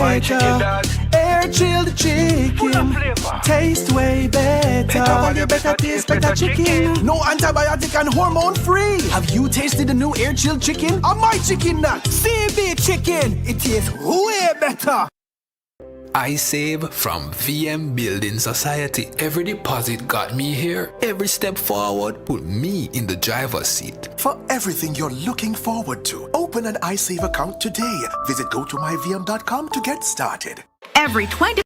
Jamaica. Air chilled chicken, taste way better. You better taste better chicken. No antibiotic and hormone free. Have you tasted the new air chilled chicken? Or my chicken nut? CB chicken. It tastes way better. I save from VM Building Society. Every deposit got me here. Every step forward put me in the driver's seat. For everything you're looking forward to, open an iSave account today. Visit gotomyvm.com to get started. Every 20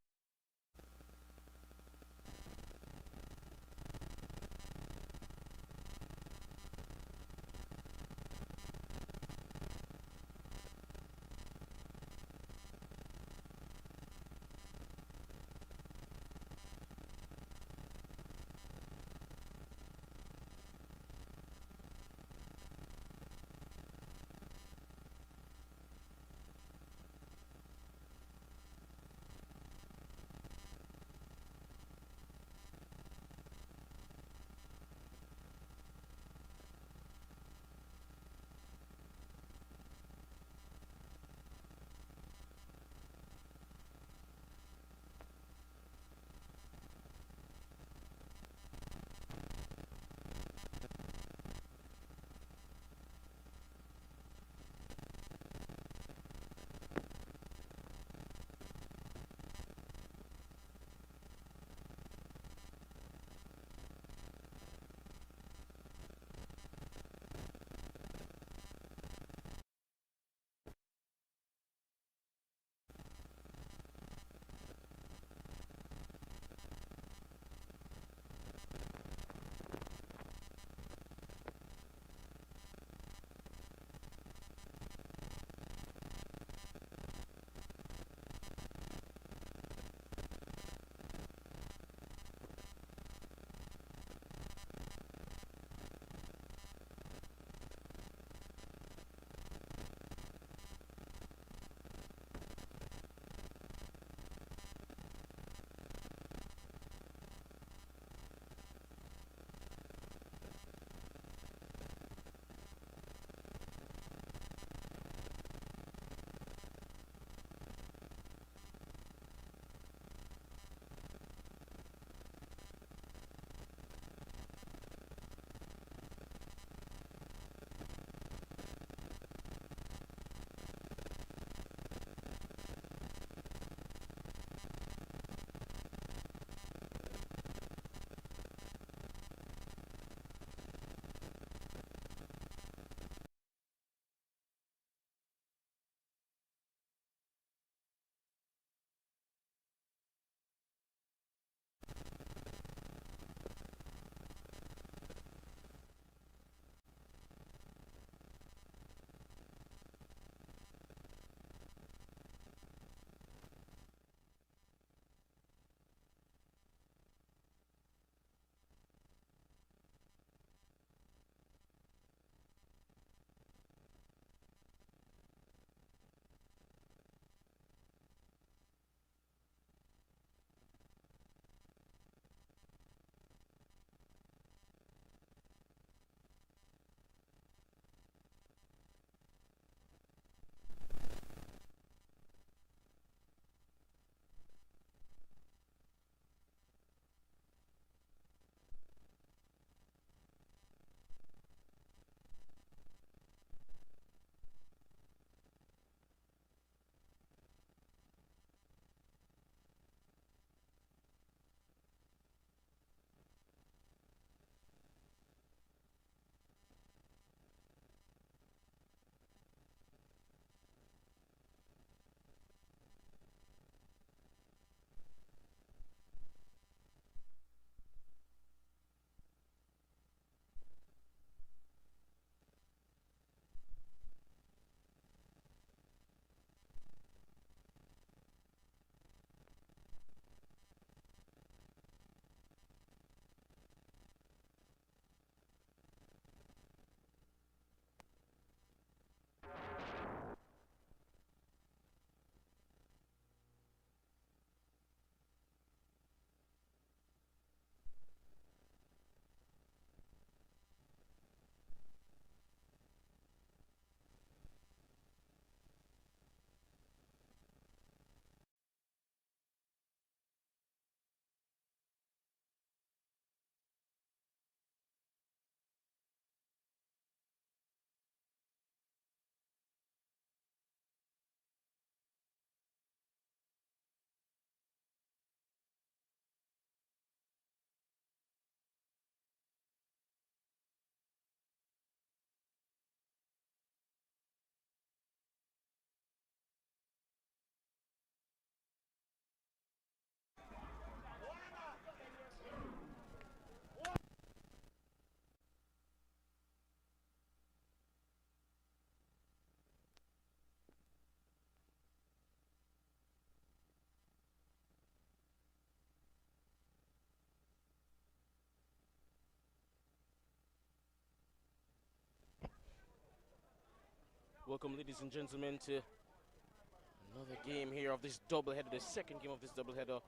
Welcome, ladies and gentlemen, to another game here of this doubleheader, the second game of this doubleheader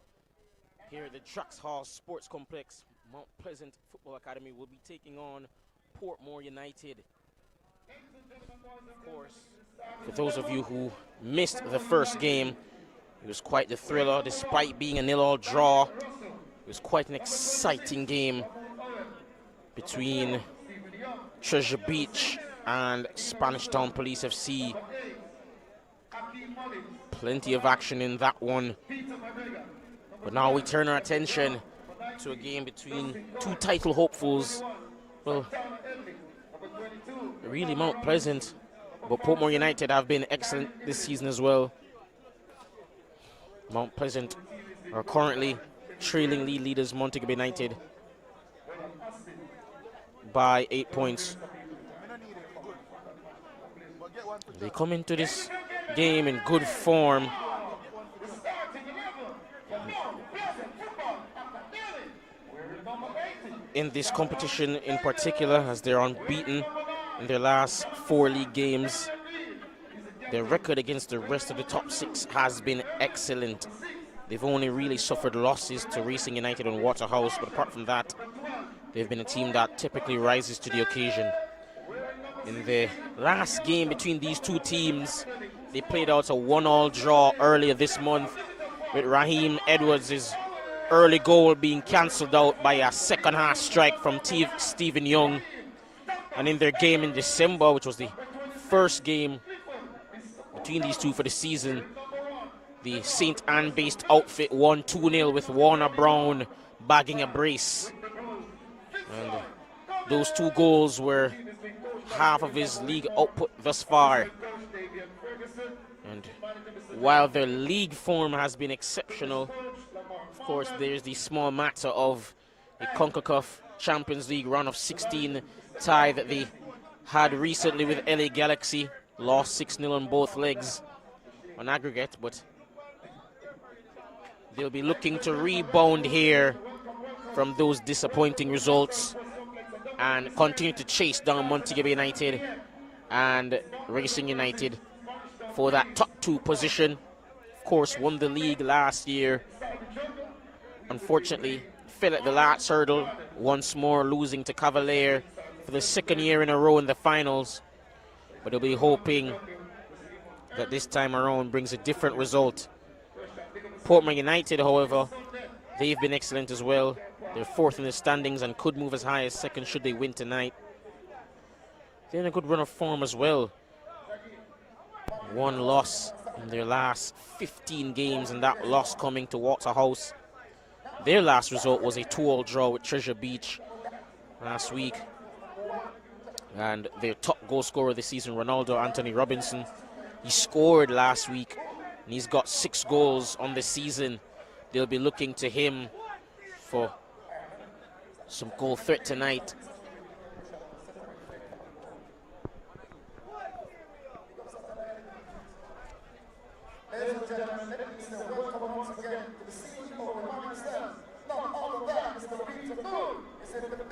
here at the Draxhall Sports Complex. Mount Pleasant Football Academy will be taking on Portmore United. Of course, for those of you who missed the first game, it was quite the thriller. Despite being a 0-0 draw, it was quite an exciting game between Treasure Beach and Spanish Town Police FC. Plenty of action in that one. But now we turn our attention to a game between two title hopefuls. Well, really Mount Pleasant, but Portmore United have been excellent this season as well. Mount Pleasant are currently trailing league leaders Montego Bay United by 8 points. They come into this game in good form. In this competition in particular, as they're unbeaten in their last 4 league games. Their record against the rest of the top 6 has been excellent. They've only really suffered losses to Racing United and Waterhouse, but apart from that, they've been a team that typically rises to the occasion. In the last game between these two teams, they played out a 1-1 draw earlier this month, with Raheem Edwards' early goal being cancelled out by a second half strike from Stephen Young. And in their game in December, which was the first game between these two for the season, the St. Anne-based outfit won 2-0 with Warner Brown bagging a brace. And those 2 goals were half of his league output thus far. And while their league form has been exceptional, of course, there's the small matter of the CONCACAF Champions League round of 16 tie that they had recently with LA Galaxy. Lost 6-0 on both legs on aggregate, but they'll be looking to rebound here from those disappointing results and continue to chase down Montego Bay United and Racing United for that top 2 position. Of course, won the league last year. Unfortunately, fell at the last hurdle, once more losing to Cavalier for the 2nd year in a row in the finals. But they'll be hoping that this time around brings a different result. Portmore United, however, they've been excellent as well. They're 4th in the standings and could move as high as 2nd should they win tonight. They're in a good run of form as well. 1 loss in their last 15 games, and that loss coming to Waterhouse. Their last result was a 2-2 draw with Treasure Beach last week. And their top goal scorer this season, Ronaldo Anthony Robinson, he scored last week and he's got 6 goals on the season. They'll be looking to him for some goal threat tonight. Ladies and gentlemen, welcome once again to the CEO of Morning Stars. Not all of that, Mr. Peter Moon is in the building.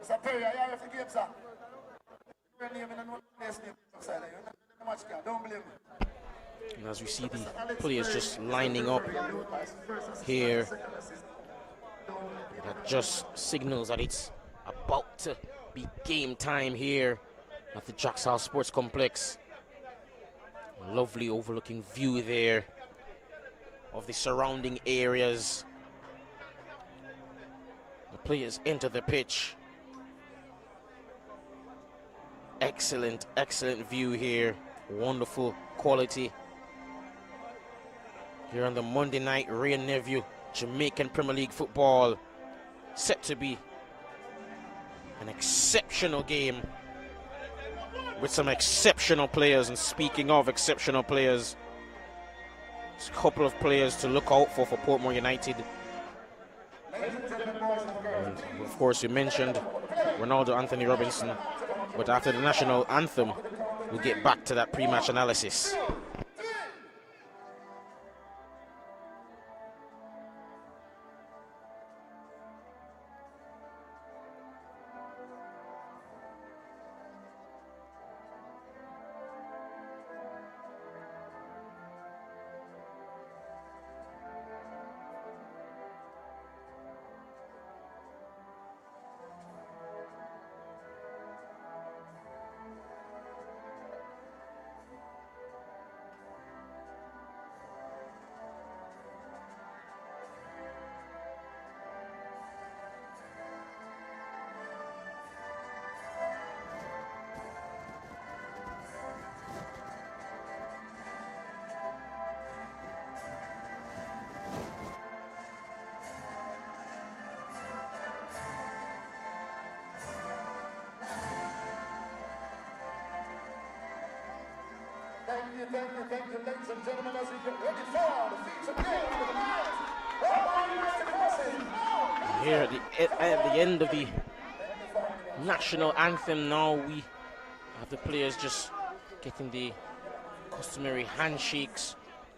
Mr. Perry, I have to give, sir. Don't believe me. And as we see the players just lining up here, that just signals that it's about to be game time here at the Draxhall Sports Complex. Lovely overlooking view there of the surrounding areas. The players enter the pitch. Excellent, excellent view here. Wonderful quality. Here on the Monday night Rain Neville Jamaican Premier League football. Set to be an exceptional game with some exceptional players. And speaking of exceptional players, there's a couple of players to look out for Portmore United. And of course, you mentioned Ronaldo Anthony Robinson, but after the national anthem, we'll get back to that pre-match analysis. thank you, ladies and gentlemen, as we get ready for the feature game of the night. Portmore United versus Here at the end of the national anthem now, we have the players just getting the customary handshakes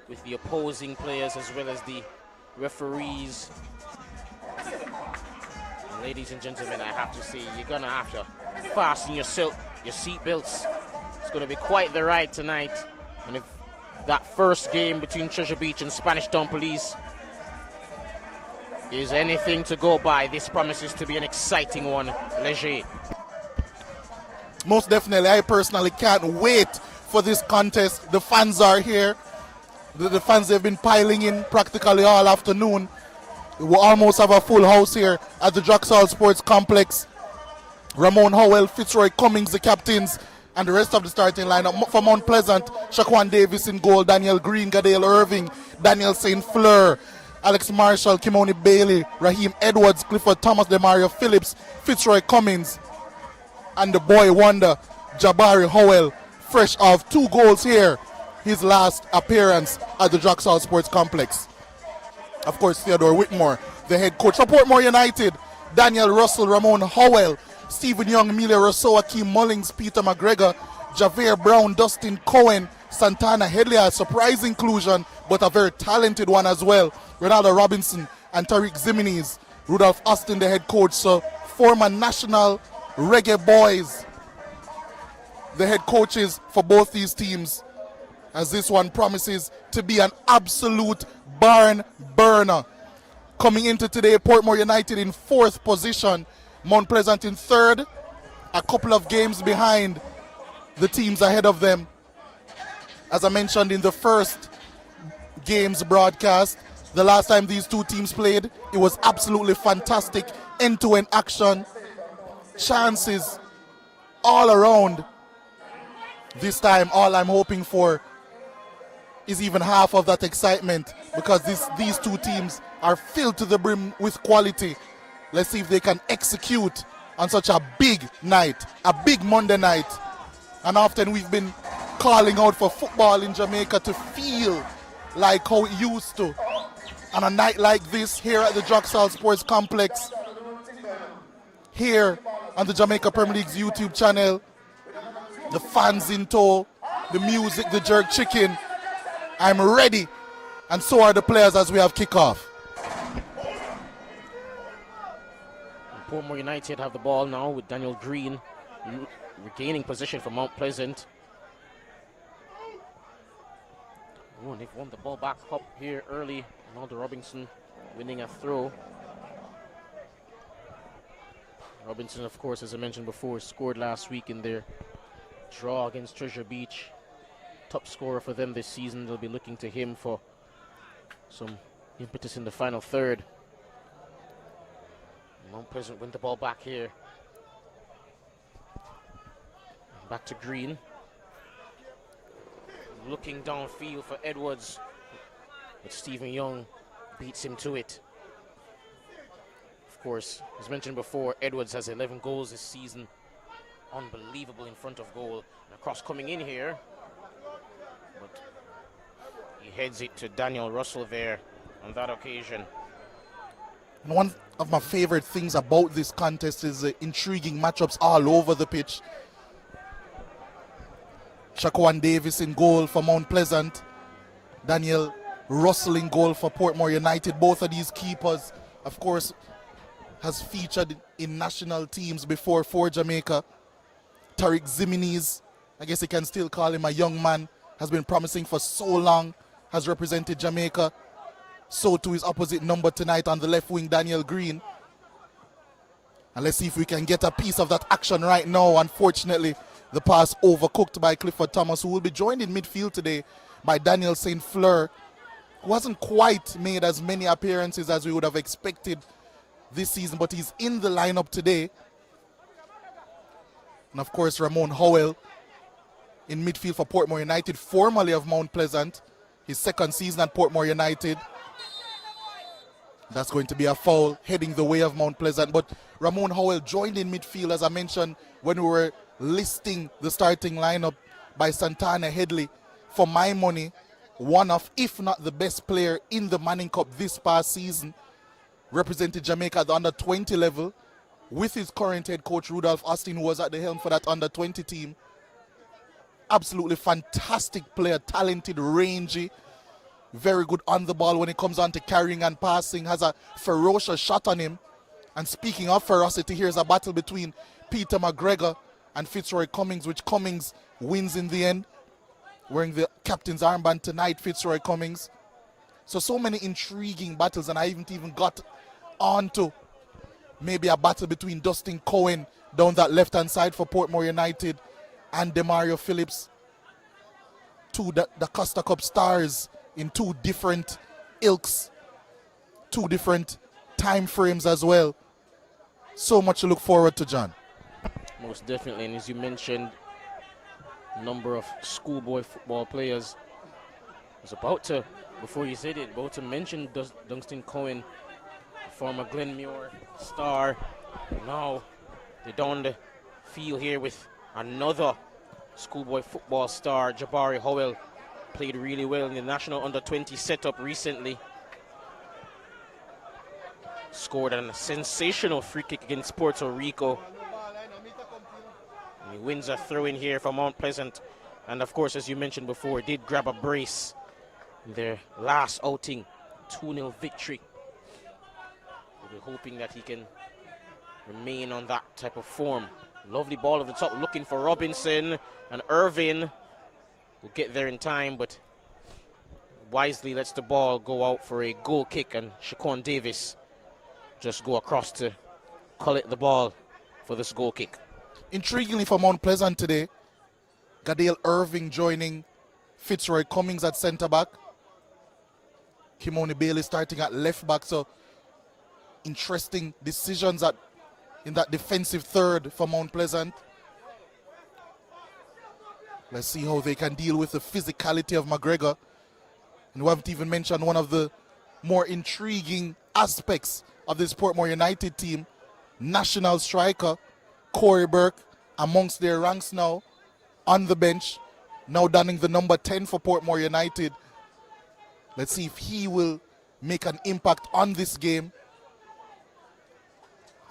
with the opposing players as well as the referees. And ladies and gentlemen, I have to say, you're gonna have to fasten your seat belts. It's gonna be quite the ride tonight. And if that first game between Treasure Beach and Spanish Town Police is anything to go by, this promises to be an exciting one. Leger. Most definitely, I personally can't wait for this contest. The fans are here. The fans have been piling in practically all afternoon. We almost have a full house here at the Draxall Sports Complex. Ramon Howell, Fitzroy Cummings, the captains, and the rest of the starting lineup. For Mount Pleasant, Shaquan Davis in goal, Daniel Green, Gadale Irving, Daniel St. Fleur, Alex Marshall, Kimoni Bailey, Raheem Edwards, Clifford Thomas, Demario Phillips, Fitzroy Cummings, and the boy wonder, Jabari Howell, fresh off 2 goals here, his last appearance at the Draxall Sports Complex. Of course, Theodore Whitmore, the head coach for Portmore United, Daniel Russell, Ramon Howell, Stephen Young, Emilia Rousseau, Akeem Mullings, Peter McGregor, Javier Brown, Dustin Cohen, Santana Headley, a surprise inclusion, but a very talented one as well. Ronaldo Robinson and Tariq Zimenez, Rudolph Austin, the head coach, so former national reggae boys, the head coaches for both these teams, as this one promises to be an absolute barn burner. Coming into today, Portmore United in 4th position, Mount Pleasant in 3rd, a couple of games behind the teams ahead of them. As I mentioned in the first game's broadcast, the last time these two teams played, it was absolutely fantastic, end-to-end action, chances all around. This time, all I'm hoping for is even half of that excitement, because these two teams are filled to the brim with quality. Let's see if they can execute on such a big night, a big Monday night. And often we've been calling out for football in Jamaica to feel like how it used to. On a night like this, here at the Draxall Sports Complex, here on the Jamaica Premier League's YouTube channel, the fans in tow, the music, the jerk chicken, I'm ready, and so are the players as we have kickoff. Portmore United have the ball now with Daniel Green regaining possession for Mount Pleasant. Oh, and they've won the ball back up here early. Ronaldo Robinson winning a throw. Robinson, of course, as I mentioned before, scored last week in their draw against Treasure Beach. Top scorer for them this season. They'll be looking to him for some impetus in the final third. Mount Pleasant win the ball back here. Back to Green. Looking downfield for Edwards, but Stephen Young beats him to it. Of course, as mentioned before, Edwards has 11 goals this season. Unbelievable in front of goal. And a cross coming in here, but he heads it to Daniel Russell there on that occasion. And one of my favorite things about this contest is the intriguing matchups all over the pitch. Shaquan Davis in goal for Mount Pleasant. Daniel Russell in goal for Portmore United. Both of these keepers, of course, has featured in national teams before for Jamaica. Tariq Zimenez, I guess you can still call him a young man, has been promising for so long, has represented Jamaica. So to his opposite number tonight on the left wing, Daniel Green. And let's see if we can get a piece of that action right now. Unfortunately, the pass overcooked by Clifford Thomas, who will be joined in midfield today by Daniel St. Fleur, who hasn't quite made as many appearances as we would have expected this season, but he's in the lineup today. And of course, Ramon Howell in midfield for Portmore United, formerly of Mount Pleasant, his 2nd season at Portmore United. That's going to be a foul heading the way of Mount Pleasant. But Ramon Howell joined in midfield, as I mentioned, when we were listing the starting lineup by Santana Headley, for my money, one of, if not the best player in the Manning Cup this past season. Represented Jamaica at the under-20 level with his current head coach, Rudolph Austin, who was at the helm for that under-20 team. Absolutely fantastic player, talented, rangy, very good on the ball when it comes on to carrying and passing, has a ferocious shot on him. And speaking of ferocity, here's a battle between Peter McGregor and Fitzroy Cummings, which Cummings wins in the end. Wearing the captain's armband tonight, Fitzroy Cummings. So many intriguing battles, and I haven't even got on to maybe a battle between Dustin Cohen down that left-hand side for Portmore United and Demario Phillips. Two the Costa Cup stars in two different ilks, two different time frames as well. So much to look forward to, John. Most definitely, and as you mentioned, number of schoolboy football players. I was about to, before you said it, about to mention Dunstan Cohen, former Glenmuir star. Now they're down the field here with another schoolboy football star, Jabari Howell. Played really well in the national under-20 setup recently. Scored a sensational free kick against Puerto Rico. And he wins a throw-in here for Mount Pleasant. And of course, as you mentioned before, did grab a brace in their last outing, 2-0 victory. We're hoping that he can remain on that type of form. Lovely ball at the top, looking for Robinson, and Irvin will get there in time, but wisely lets the ball go out for a goal kick, and Shaquan Davis just go across to collect the ball for this goal kick. Intriguingly for Mount Pleasant today, Gadale Irving joining Fitzroy Cummings at centre-back. Kimoni Bailey starting at left-back, so interesting decisions in that defensive third for Mount Pleasant. Let's see how they can deal with the physicality of McGregor. And we haven't even mentioned one of the more intriguing aspects of this Portmore United team, national striker Corey Burke amongst their ranks now on the bench, now donning the number 10 for Portmore United. Let's see if he will make an impact on this game.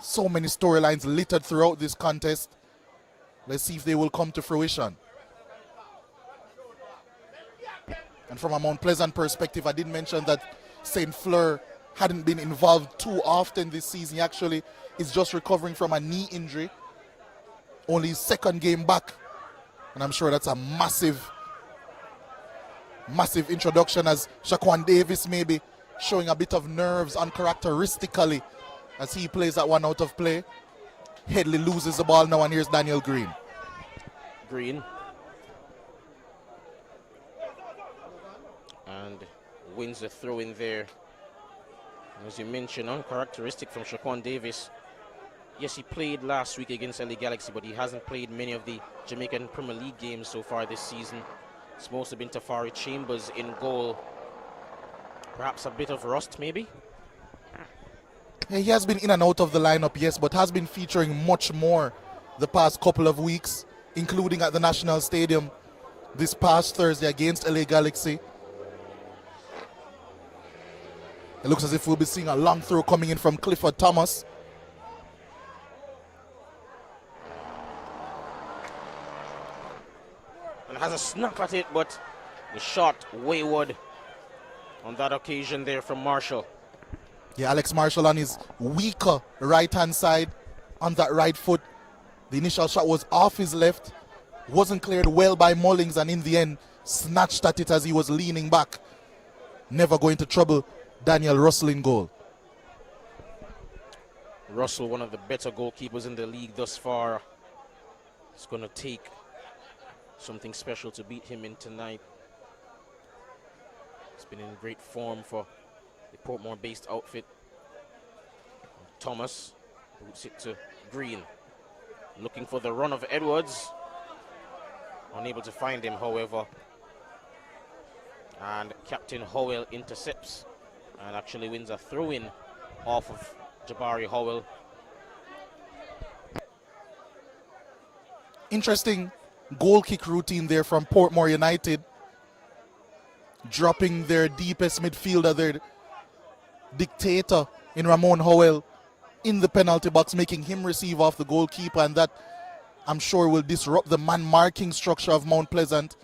So many storylines littered throughout this contest. Let's see if they will come to fruition. And from a Mount Pleasant perspective, I did mention that St. Fleur hadn't been involved too often this season. He actually is just recovering from a knee injury. Only his second game back. And I'm sure that's a massive introduction, as Shaquan Davis maybe showing a bit of nerves uncharacteristically as he plays that one out of play. Headley loses the ball now, and here's Daniel Green. And wins the throw in there. As you mentioned, uncharacteristic from Shaquan Davis. Yes, he played last week against LA Galaxy, but he hasn't played many of the Jamaican Premier League games so far this season. It's mostly been Tafari Chambers in goal. Perhaps a bit of rust, maybe? Yeah, he has been in and out of the lineup, yes, but has been featuring much more the past couple of weeks, including at the National Stadium this past Thursday against LA Galaxy. It looks as if we'll be seeing a long throw coming in from Clifford Thomas. And has a snap at it, but the shot wayward on that occasion there from Marshall. Yeah, Alex Marshall on his weaker right-hand side on that right foot. The initial shot was off his left, wasn't cleared well by Mullings, and in the end snatched at it as he was leaning back. Never going to trouble Daniel Russell in goal. Russell, one of the better goalkeepers in the league thus far. It's going to take something special to beat him in tonight. He's been in great form for the Portmore-based outfit. Thomas boots it to Green. Looking for the run of Edwards. Unable to find him, however. And Captain Howell intercepts and actually wins a throw-in off of Jabari Howell. Interesting goal kick routine there from Portmore United. dropping their deepest midfielder, their dictator in Ramon Howell in the penalty box, making him receive off the goalkeeper, and that I'm sure will disrupt the man marking structure of Mount Pleasant,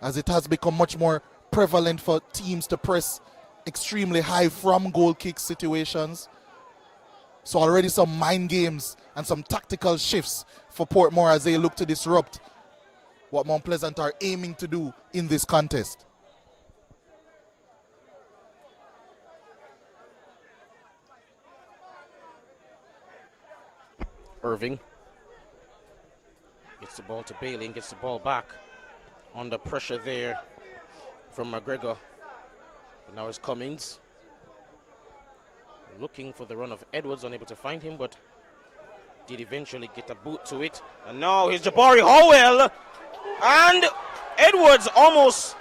as it has become much more prevalent for teams to press extremely high from goal kick situations. So already some mind games and some tactical shifts for Portmore as they look to disrupt what Mount Pleasant are aiming to do in this contest. Irving gets the ball to Bailey and gets the ball back. Under pressure there from McGregor. But now it's Cummings. Looking for the run of Edwards, unable to find him, but did eventually get a boot to it. And now here's Jabari Howell. And Edwards almost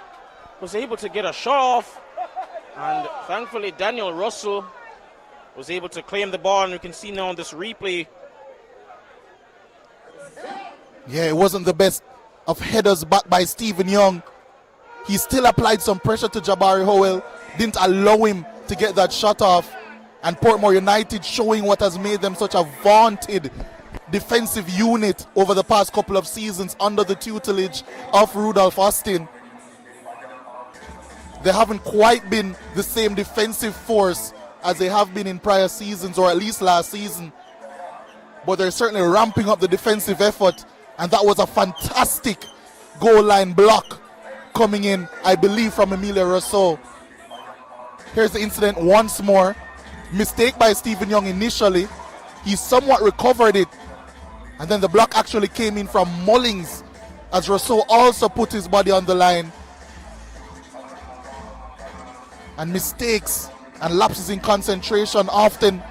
was able to get a shot off. And thankfully Daniel Russell was able to claim the ball. And you can see now on this replay. Yeah, it wasn't the best of headers back by Stephen Young. He still applied some pressure to Jabari Howell, didn't allow him to get that shot off. And Portmore United showing what has made them such a vaunted defensive unit over the past couple of seasons under the tutelage of Rudolph Austin. They haven't quite been the same defensive force as they have been in prior seasons, or at least last season. But they're certainly ramping up the defensive effort, and that was a fantastic goal line block coming in, I believe, from Emilio Rousseau. Here's the incident once more. Mistake by Stephen Young initially. He somewhat recovered it, and then the block actually came in from Mullings as Rousseau also put his body on the line. And mistakes and lapses in concentration often,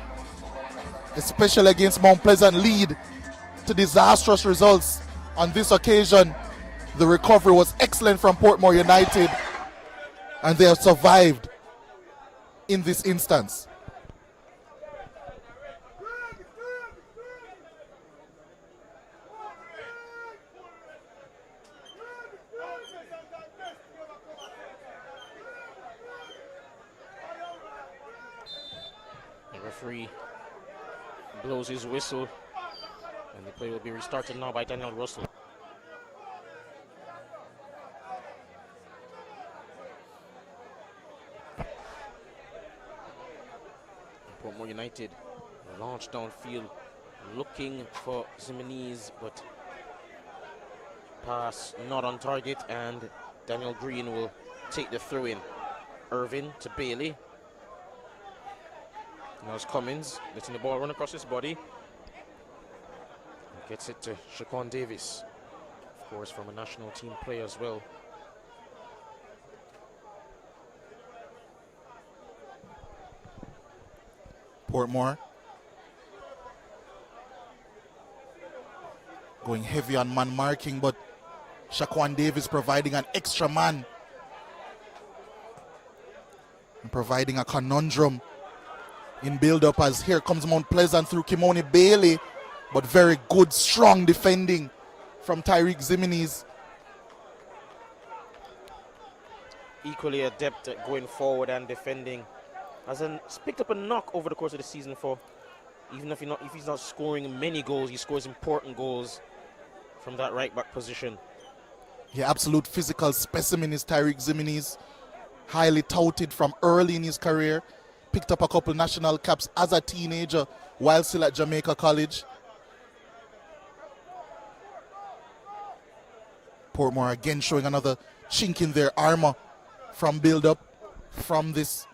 especially against Mount Pleasant, lead to disastrous results. On this occasion, the recovery was excellent from Portmore United, and they have survived in this instance. The referee blows his whistle, and the play will be restarted now by Daniel Russell. Portmore United launched downfield looking for Zimenez, but pass not on target, and Daniel Green will take the throw in. Irvin to Bailey. Now it's Cummins, letting the ball run across his body. Gets it to Shaquan Davis, of course, from a national team player as well. Portmore going heavy on man marking, but Shaquan Davis providing an extra man and providing a conundrum in build-up, as here comes Mount Pleasant through Kimoni Bailey, but very good, strong defending from Tyreek Zimenez. Equally adept at going forward and defending. Has picked up a knock over the course of the season for, even if he's not scoring many goals, he scores important goals from that right-back position. Yeah, absolute physical specimen is Tyreek Zimenez. Highly touted from early in his career. Picked up a couple national caps as a teenager while still at Jamaica College. Portmore again showing another chink in their armor from build-up from this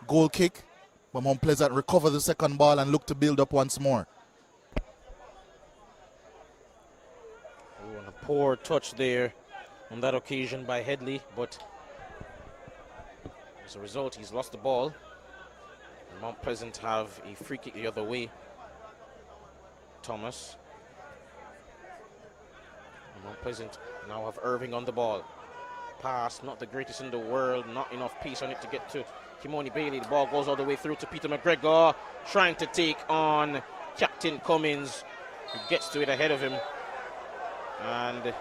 goal kick. But Mount Pleasant recover the second ball and look to build up once more. Oh, and a poor touch there on that occasion by Headley, but as a result, he's lost the ball. And Mount Pleasant have a free kick the other way. Thomas. And Mount Pleasant now have Irving on the ball. Pass, not the greatest in the world, not enough pace on it to get to Kimoni Bailey. The ball goes all the way through to Peter McGregor, trying to take on Captain Cummins, who gets to it ahead of him. And a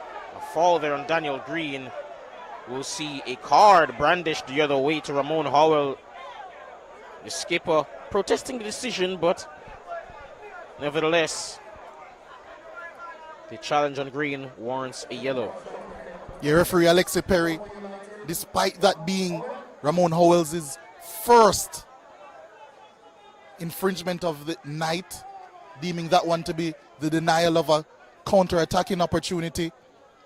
fall there on Daniel Green. We'll see a card brandished the other way to Ramon Howell, the skipper, protesting the decision, but nevertheless, the challenge on green warrants a yellow. Yeah, referee Alexi Perry, despite that being Ramon Howell's first infringement of the night, deeming that one to be the denial of a counter-attacking opportunity.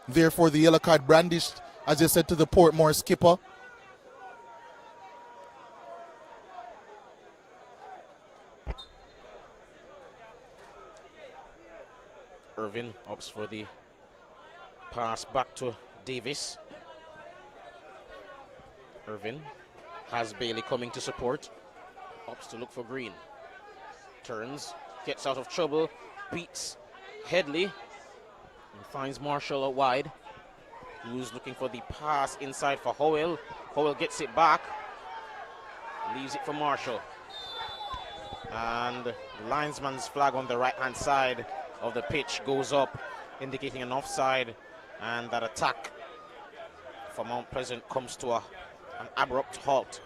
Therefore, the yellow card brandished, as you said, to the Portmore skipper. Irvin opts for the pass back to Davis. Irvin has Bailey coming to support. Opts to look for Green. Turns, gets out of trouble, beats Headley, and finds Marshall out wide. Who's looking for the pass inside for Howell. Howell gets it back, leaves it for Marshall. And the linesman's flag on the right-hand side of the pitch goes up, indicating an offside, and that attack for Mount Pleasant comes to an abrupt halt.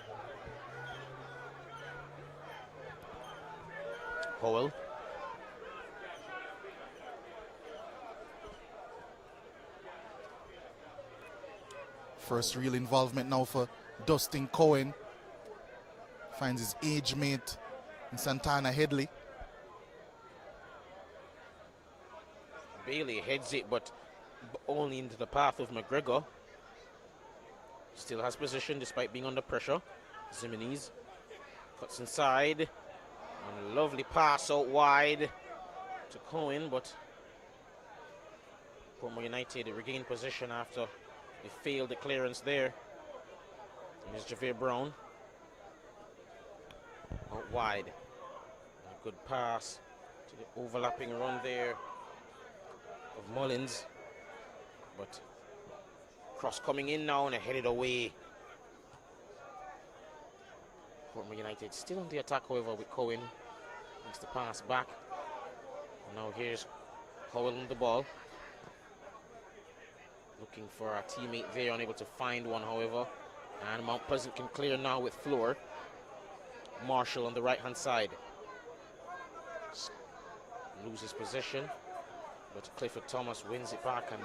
Howell. First real involvement now for Dustin Cohen. Finds his age mate in Santana Headley. Bailey heads it, but only into the path of McGregor. Still has position despite being under pressure. Zimenez cuts inside. And a lovely pass out wide to Cohen, but Portmore United regained possession after they failed the clearance there. Here's Javier Brown. Out wide. A good pass to the overlapping run there of Mullins, but cross coming in now and headed away. Portmore United still on the attack, however, with Cohen. Makes the pass back. And now here's Howell on the ball. Looking for a teammate there, unable to find one, however. And Mount Pleasant can clear now with Floor. Marshall on the right-hand side. Loses possession, but Clifford Thomas wins it back, and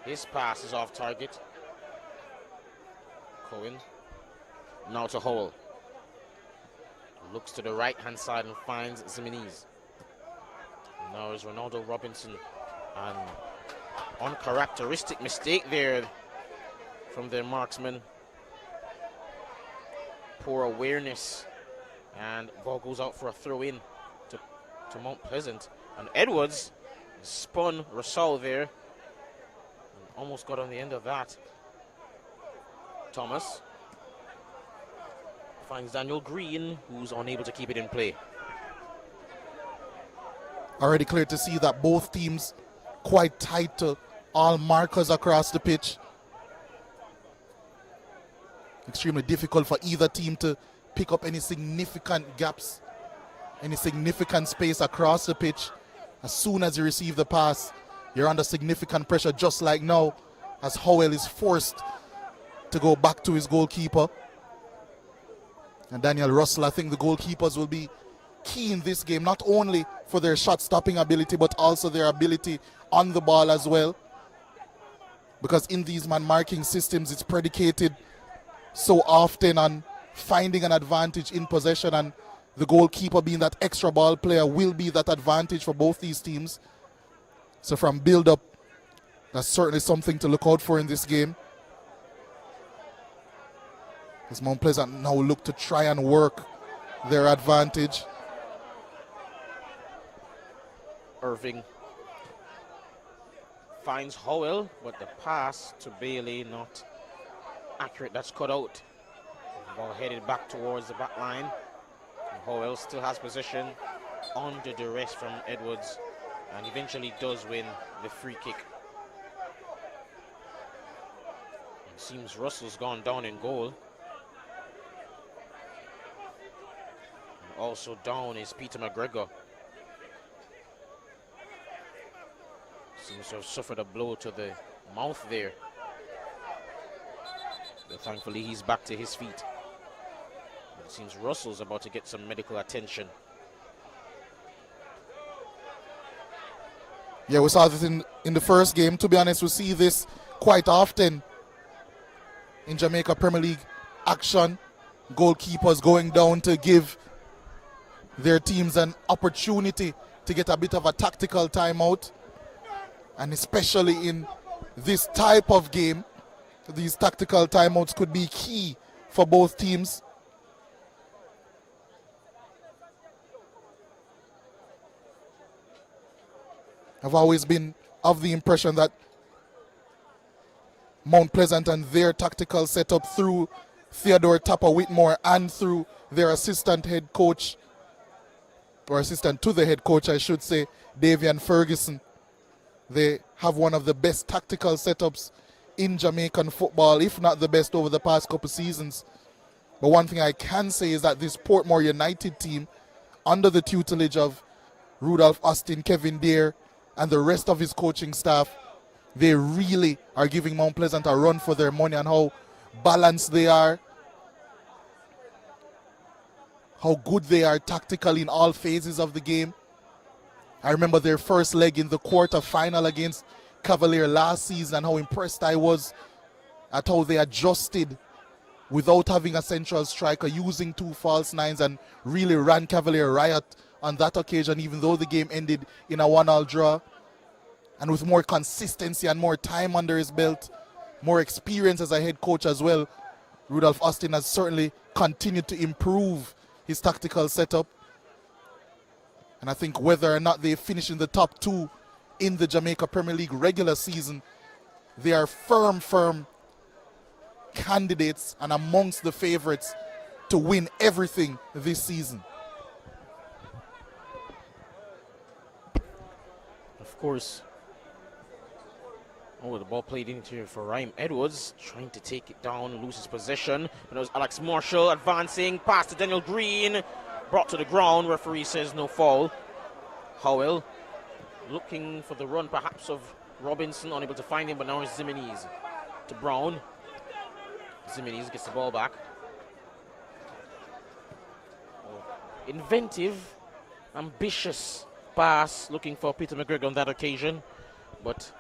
his pass is off target. Cohen now to Howell. Looks to the right-hand side and finds Zimenez. Now is Ronaldo Robinson. An uncharacteristic mistake there from their marksman. Poor awareness. And ball goes out for a throw-in to Mount Pleasant. And Edwards spun Rousseau there. And almost got on the end of that. Thomas finds Daniel Green, who's unable to keep it in play. Already clear to see that both teams quite tight to all markers across the pitch. Extremely difficult for either team to pick up any significant gaps, any significant space across the pitch. As soon as you receive the pass, you're under significant pressure, just like now, as Howell is forced to go back to his goalkeeper. And Daniel Russell, I think the goalkeepers will be key in this game, not only for their shot-stopping ability, but also their ability on the ball as well. Because in these man-marking systems, it's predicated so often on finding an advantage in possession, and the goalkeeper being that extra ball player will be that advantage for both these teams. So from build-up, that's certainly something to look out for in this game. As Mount Pleasant now look to try and work their advantage. Irving finds Howell, but the pass to Bailey not accurate. That's cut out. Ball headed back towards the back line. And Howell still has possession under duress from Edwards, and eventually does win the free kick. It seems Russell's gone down in goal. And also down is Peter McGregor. Seems to have suffered a blow to the mouth there. But thankfully, he's back to his feet. It seems Russell's about to get some medical attention. Yeah, we saw this in the first game. To be honest, we see this quite often in Jamaica Premier League action. Goalkeepers going down to give their teams an opportunity to get a bit of a tactical timeout. And especially in this type of game, these tactical timeouts could be key for both teams. I've always been of the impression that Mount Pleasant and their tactical setup through Theodore Tapper Whitmore and through their assistant head coach, or assistant to the head coach, I should say, Davian Ferguson. They have one of the best tactical setups in Jamaican football, if not the best over the past couple seasons. But one thing I can say is that this Portmore United team, under the tutelage of Rudolph Austin, Kevin Dare, and the rest of his coaching staff, they really are giving Mount Pleasant a run for their money, and how balanced they are, how good they are tactically in all phases of the game. I remember their first leg in the quarter-final against Cavalier last season and how impressed I was at how they adjusted without having a central striker, using 2 false nines, and really ran Cavalier riot on that occasion, even though the game ended in a 1-1 draw. And with more consistency and more time under his belt, more experience as a head coach as well, Rudolph Austin has certainly continued to improve his tactical setup. And I think whether or not they finish in the top 2 in the Jamaica Premier League regular season, they are firm candidates and amongst the favorites to win everything this season. Of course. Oh, the ball played into here for Rhyme Edwards, trying to take it down, loses possession. And it was Alex Marshall advancing, pass to Daniel Green, brought to the ground. Referee says no foul. Howell looking for the run perhaps of Robinson, unable to find him, but now it's Zimenez to Brown. Zimenez gets the ball back. Oh, inventive, ambitious pass, looking for Peter McGregor on that occasion, but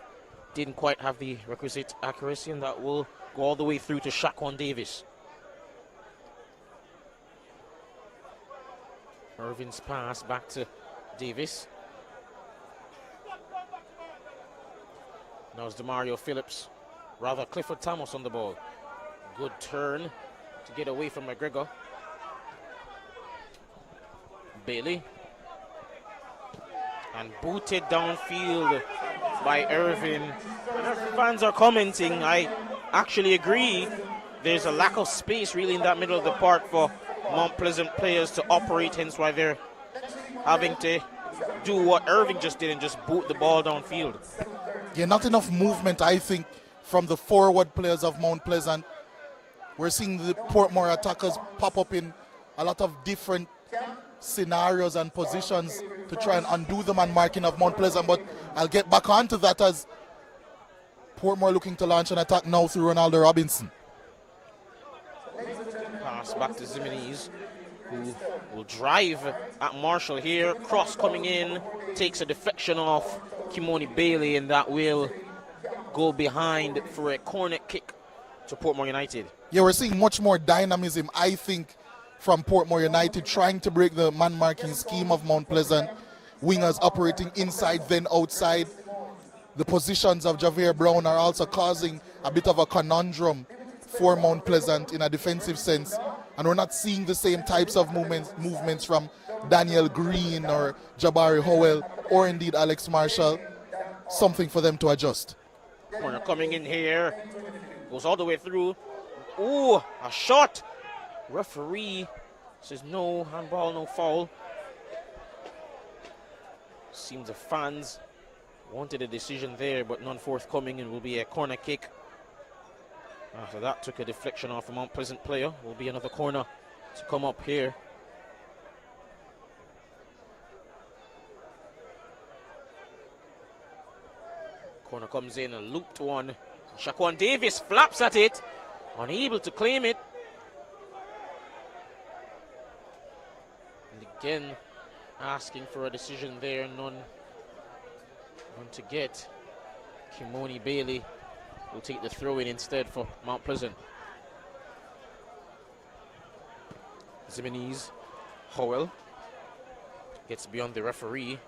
didn't quite have the requisite accuracy, and that will go all the way through to Shaquan Davis. Irvin's pass back to Davis. Now it's Demario Phillips, rather Clifford Thomas on the ball. Good turn to get away from McGregor. Bailey. And booted downfield by Irvin. And our fans are commenting, I actually agree. There's a lack of space really in that middle of the park for Mount Pleasant players to operate, hence why they're having to do what Irving just did and just boot the ball downfield. Yeah, not enough movement, I think, from the forward players of Mount Pleasant. We're seeing the Portmore attackers pop up in a lot of different scenarios and positions to try and undo the man marking of Mount Pleasant, but I'll get back onto that as Portmore looking to launch an attack now through Ronaldo Robinson. Pass back to Zimenez, who will drive at Marshall here. Cross coming in, takes a deflection off Kimoni Bailey, and that will go behind for a corner kick to Portmore United. Yeah, we're seeing much more dynamism, I think, from Portmore United, trying to break the man-marking scheme of Mount Pleasant. Wingers operating inside, then outside. The positions of Javier Brown are also causing a bit of a conundrum for Mount Pleasant in a defensive sense. And we're not seeing the same types of movements from Daniel Green or Jabari Howell or indeed Alex Marshall. Something for them to adjust. Corner coming in here. Goes all the way through. Ooh, a shot. Referee says no handball, no foul. Seems the fans wanted a decision there, but none forthcoming, and will be a corner kick. After that, took a deflection off a Mount Pleasant player. Will be another corner to come up here. Corner comes in, a looped one. Shaquan Davis flaps at it. unable to claim it. And again, asking for a decision there, none to get. Kimoni Bailey will take the throw in instead for Mount Pleasant. Zimonese, Howell gets beyond the referee.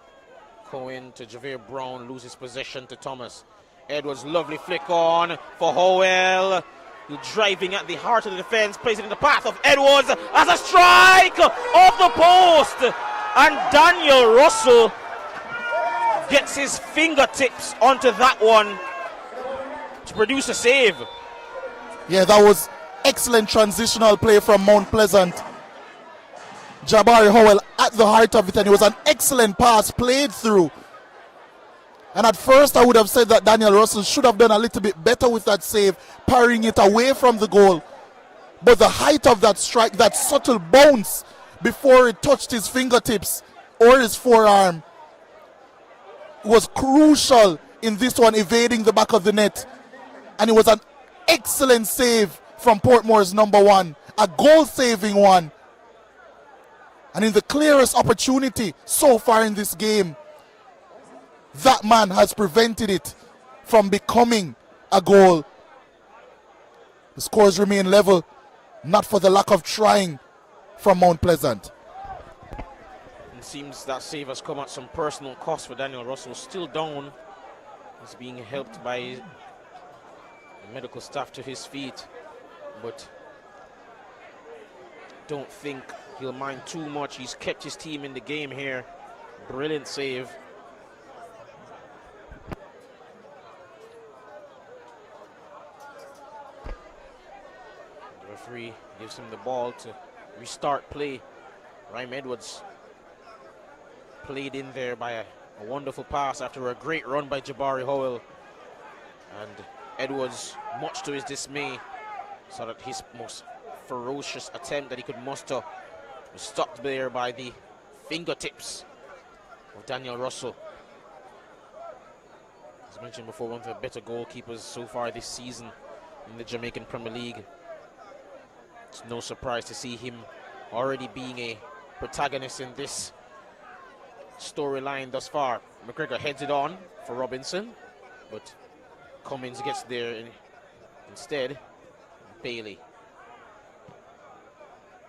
Cohen to Javier Brown, loses possession to Thomas. Edwards, lovely flick on for Howell. Driving at the heart of the defense, plays it in the path of Edwards as a strike off the post. And Daniel Russell gets his fingertips onto that one to produce a save. Yeah, that was excellent transitional play from Mount Pleasant. Jabari Howell at the heart of it, and it was an excellent pass played through. And at first I would have said that Daniel Russell should have done a little bit better with that save, parrying it away from the goal. But the height of that strike, that subtle bounce before it touched his fingertips or his forearm, was crucial in this one, evading the back of the net. And it was an excellent save from Portmore's number one, a goal-saving one. And in the clearest opportunity so far in this game, that man has prevented it from becoming a goal. The scores remain level, not for the lack of trying from Mount Pleasant. It seems that save has come at some personal cost for Daniel Russell. Still down. He's being helped by the medical staff to his feet, but don't think he'll mind too much. He's kept his team in the game here. Brilliant save. The referee gives him the ball to restart play. Rhyme Edwards played in there by a wonderful pass after a great run by Jabari Howell. And Edwards, much to his dismay, saw that his most ferocious attempt that he could muster was stopped there by the fingertips of Daniel Russell. As mentioned before, one of the better goalkeepers so far this season in the Jamaican Premier League. It's no surprise to see him already being a protagonist in this storyline thus far. McGregor heads it on for Robinson, but Cummins gets there instead. Bailey.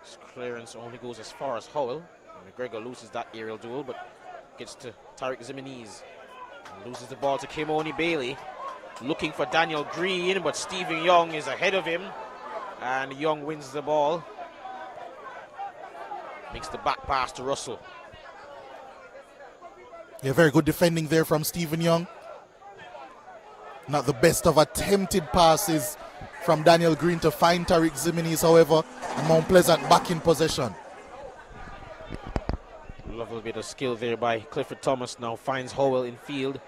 His clearance only goes as far as Howell. McGregor loses that aerial duel, but gets to Tariq Zimonese. Loses the ball to Kimoni Bailey. Looking for Daniel Green, but Stephen Young is ahead of him. And Young wins the ball. Makes the back pass to Russell. Yeah, very good defending there from Stephen Young. Not the best of attempted passes from Daniel Green to find Tariq Zimonese, however, and Mount Pleasant back in possession. Lovely bit of skill there by Clifford Thomas. Now finds Howell in field.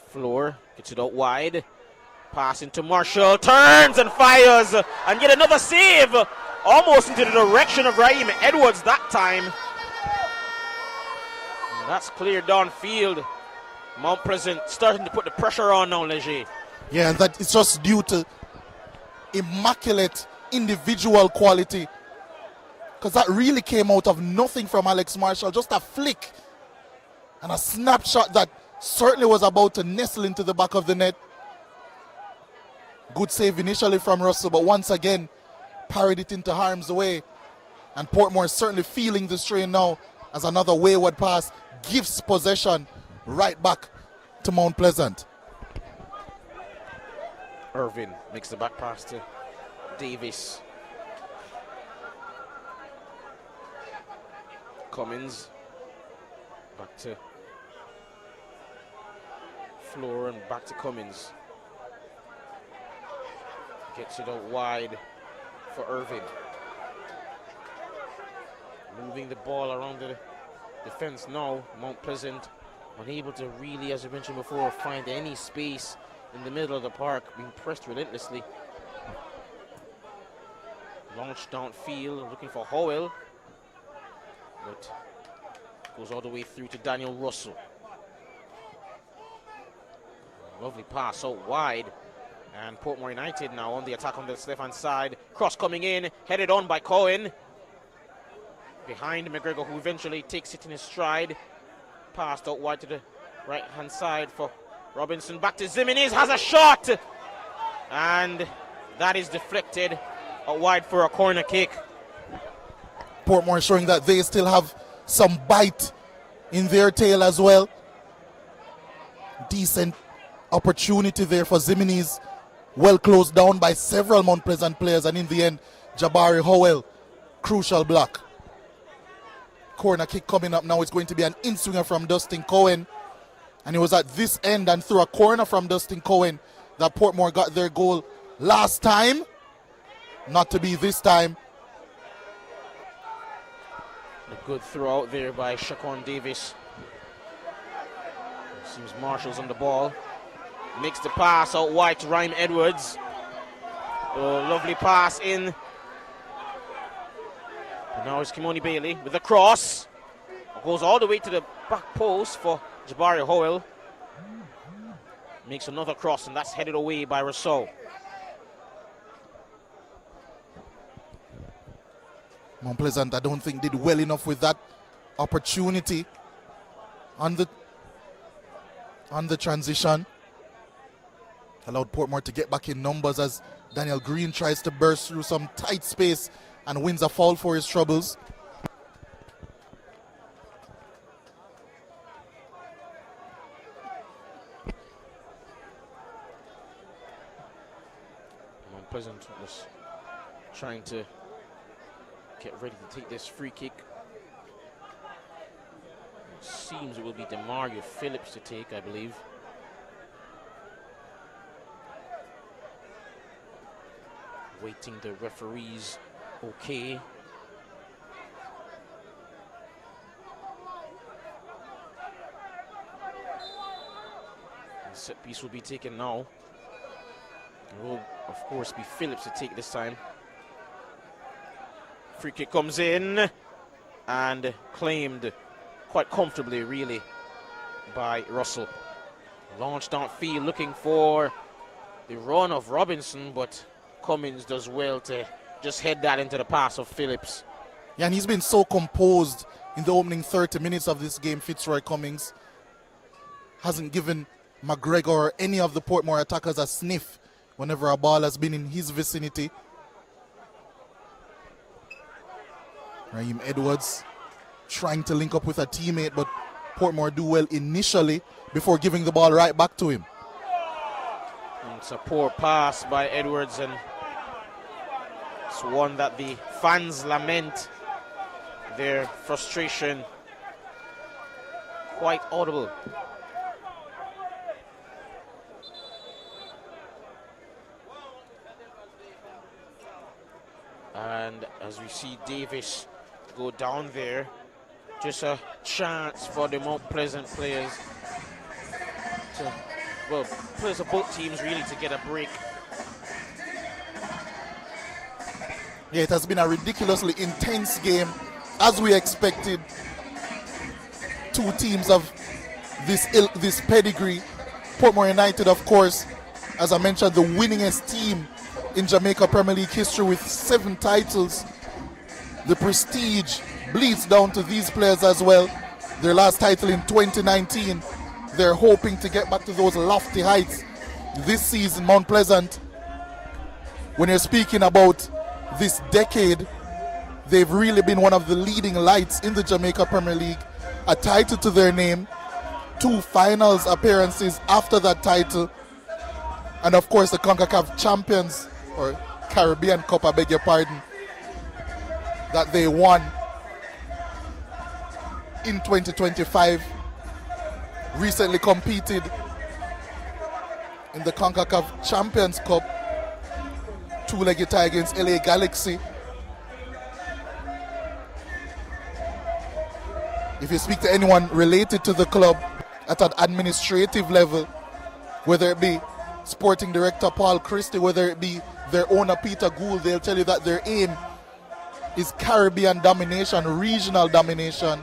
Floor gets it out wide. Pass into Marshall, turns and fires, and yet another save, almost into the direction of Raheem Edwards that time. And that's cleared downfield. Mount Pleasant starting to put the pressure on now, Leger. Yeah, and that it's just due to immaculate individual quality, because that really came out of nothing from Alex Marshall. Just a flick and a snapshot that certainly was about to nestle into the back of the net. Good save initially from Russell, but once again parried it into harm's way. And Portmore is certainly feeling the strain now as another wayward pass gives possession right back to Mount Pleasant. Irvin makes the back pass to Davis. Cummins back to Floor and back to Cummins. Gets it out wide for Irvin. Moving the ball around the defense now. Mount Pleasant unable to really, as I mentioned before, find any space in the middle of the park, being pressed relentlessly. Launched downfield, looking for Howell, but goes all the way through to Daniel Russell. Lovely pass out wide, And Portmore United now on the attack on the left-hand side. Cross coming in, headed on by Cohen. Behind McGregor, who eventually takes it in his stride. Passed out wide to the right-hand side for Robinson. Back to Zimenez, has a shot! And that is deflected out wide for a corner kick. Portmore showing that they still have some bite in their tail as well. Decent opportunity there for Zimenez. Well closed down by several Mount Pleasant players, and in the end, Jabari Howell, crucial block. Corner kick coming up now. It's going to be an in-swinger from Dustin Cohen. And it was at this end and through a corner from Dustin Cohen that Portmore got their goal last time. Not to be this time. A good throw out there by Shaquan Davis. Seems Marshall's on the ball. Makes the pass out wide to Rhyme Edwards. Oh, lovely pass in. And now it's Kimoni Bailey with the cross. Goes all the way to the back post for Jabari Howell. Makes another cross, and that's headed away by Rousseau. Mount Pleasant, I don't think, did well enough with that opportunity on the transition. Allowed Portmore to get back in numbers as Daniel Green tries to burst through some tight space and wins a foul for his troubles. Mount Pleasant was trying to get ready to take this free kick. It seems it will be Demario Phillips to take, I believe. Waiting the referees okay. The set piece will be taken now. It will, of course, be Phillips to take this time. Free kick comes in and claimed quite comfortably, really, by Russell. Launched downfield looking for the run of Robinson, but Cummins does well to just head that into the pass of Phillips. Yeah, and he's been so composed in the opening 30 minutes of this game. Fitzroy Cummings hasn't given McGregor or any of the Portmore attackers a sniff whenever a ball has been in his vicinity. Raheem Edwards trying to link up with a teammate, but Portmore do well initially before giving the ball right back to him. And it's a poor pass by Edwards, and it's one that the fans lament their frustration. Quite audible. And as we see Davis go down there, just a chance for the Mount Pleasant players to, well, players of both teams really to get a break. Yeah, it has been a ridiculously intense game, as we expected. Two teams of this pedigree. Portmore United, of course, as I mentioned, the winningest team in Jamaica Premier League history with 7 titles. The prestige bleeds down to these players as well. Their last title in 2019. They're hoping to get back to those lofty heights this season. Mount Pleasant, when you're speaking about this decade, they've really been one of the leading lights in the Jamaica Premier League. A title to their name, 2 finals appearances after that title, and of course the CONCACAF Champions, or Caribbean Cup, I beg your pardon, that they won in 2025. Recently competed in the CONCACAF Champions Cup, 2-legged tie against LA Galaxy. If you speak to anyone related to the club at an administrative level, whether it be sporting director Paul Christie, whether it be their owner Peter Gould, they'll tell you that their aim is Caribbean domination, regional domination.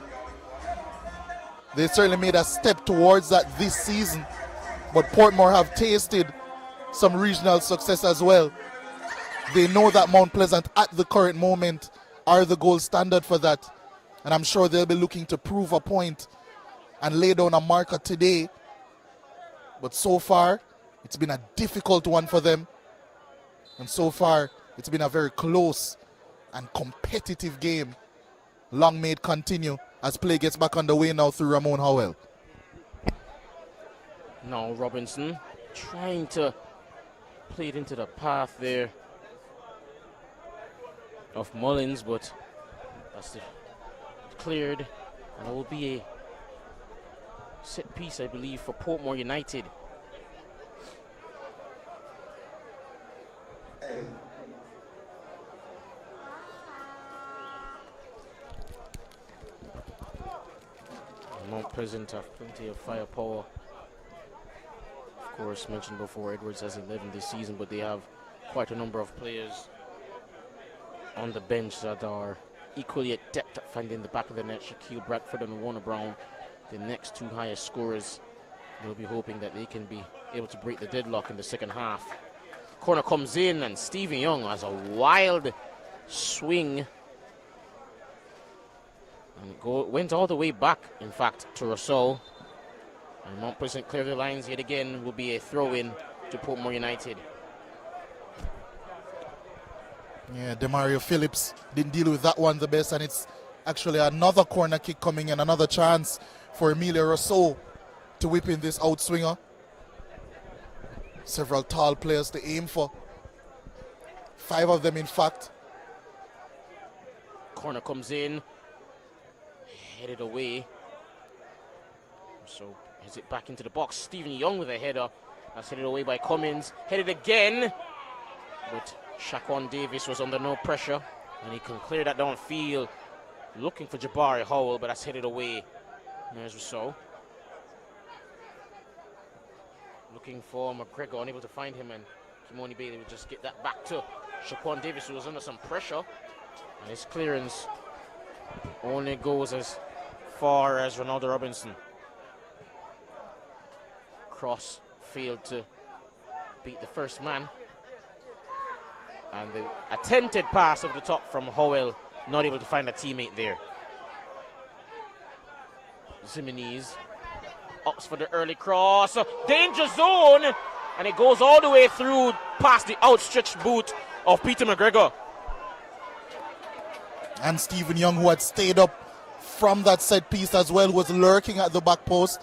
They certainly made a step towards that this season, but Portmore have tasted some regional success as well. They know that Mount Pleasant at the current moment are the gold standard for that. And I'm sure they'll be looking to prove a point and lay down a marker today. But so far, it's been a difficult one for them. And so far, it's been a very close and competitive game. Long may it continue as play gets back underway now through Ramon Howell. Now Robinson trying to play it into the path there of Mullins, but that's cleared, and it will be a set piece, I believe, for Portmore United. Mount Pleasant have plenty of firepower. Of course, mentioned before, Edwards has 11 this season, but they have quite a number of players on the bench that are equally adept at finding the back of the net. Shaquille Bradford and Warner Brown, the next two highest scorers. They'll be hoping that they can be able to break the deadlock in the second half. Corner comes in, and Stephen Young has a wild swing. And it went all the way back, in fact, to Rousseau. And Mount Pleasant clear the lines yet again. Will be a throw-in to Portmore United. Yeah, Demario Phillips didn't deal with that one the best, and it's actually another corner kick coming in, another chance for Emilio Rousseau to whip in this outswinger. Several tall players to aim for. 5 of them, in fact. Corner comes in. Headed away. So heads it back into the box. Stephen Young with a header. That's headed away by Cummins. Headed again. But Shaquan Davis was under no pressure. And he can clear that downfield. Looking for Jabari Howell, but that's headed away. There's Rousseau. Looking for McGregor, unable to find him, and Kimoni Bailey would just get that back to Shaquan Davis, who was under some pressure. And his clearance only goes as far as Ronaldo Robinson. Cross failed to beat the first man. And the attempted pass over the top from Howell, not able to find a teammate there. Zimenez opts for the early cross. Danger zone! And it goes all the way through past the outstretched boot of Peter McGregor. And Stephen Young, who had stayed up from that set piece as well, was lurking at the back post.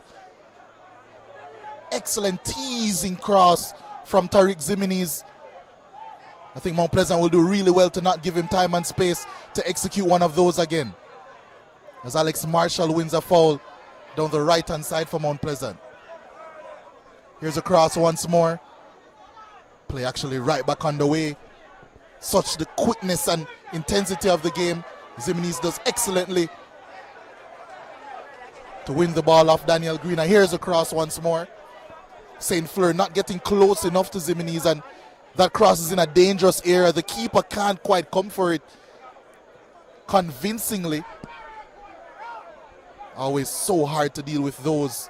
Excellent teasing cross from Tariq Zimenez. I think Mount Pleasant will do really well to not give him time and space to execute one of those again. As Alex Marshall wins a foul down the right-hand side for Mount Pleasant. Here's a cross once more. Play actually right back on the way. Such the quickness and intensity of the game. Zimenez does excellently to win the ball off Daniel Green. And here's a cross once more. St. Fleur not getting close enough to Zimenez, and that cross is in a dangerous area. The keeper can't quite come for it convincingly. Always so hard to deal with those.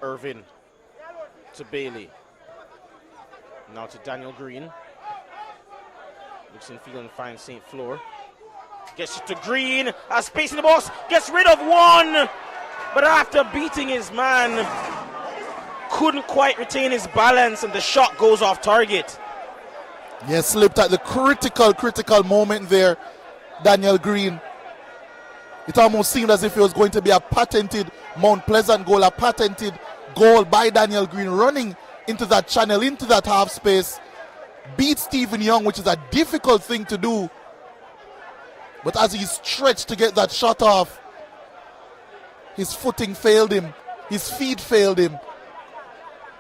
Irvin to Bailey. Now to Daniel Green. Looks in field and finds St. Fleur. Gets it to Green. Has space in the box. Gets rid of one. But after beating his man, couldn't quite retain his balance, and the shot goes off target. Yeah, slipped at the critical moment there, Daniel Green. It almost seemed as if it was going to be a patented Mount Pleasant goal, a patented goal by Daniel Green, running into that channel, into that half space. Beat Stephen Young, which is a difficult thing to do. But as he stretched to get that shot off, his footing failed him, his feet failed him,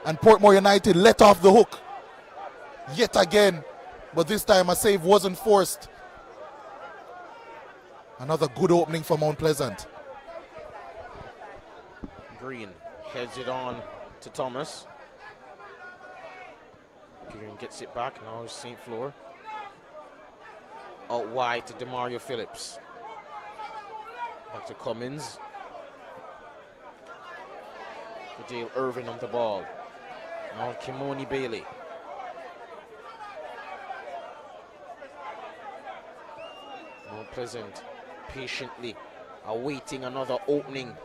and Portmore United let off the hook yet again, but this time a save wasn't forced. Another good opening for Mount Pleasant. Green heads it on to Thomas. Green gets it back, now it's St. Fleur. Out wide to Demario Phillips. Back to Cummins. Dale Irving on the ball. Now Kimoni Bailey. Mount Pleasant patiently awaiting another opening.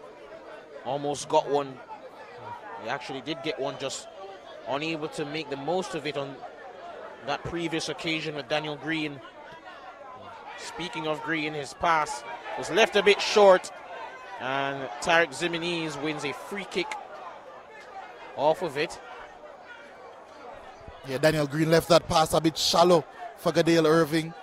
Almost got one. He actually did get one, just unable to make the most of it on that previous occasion with Daniel Green. Speaking of Green, his pass was left a bit short, and Tarek Ziminiz wins a free kick off of it. Yeah, Daniel Green left that pass a bit shallow for Gadale Irving.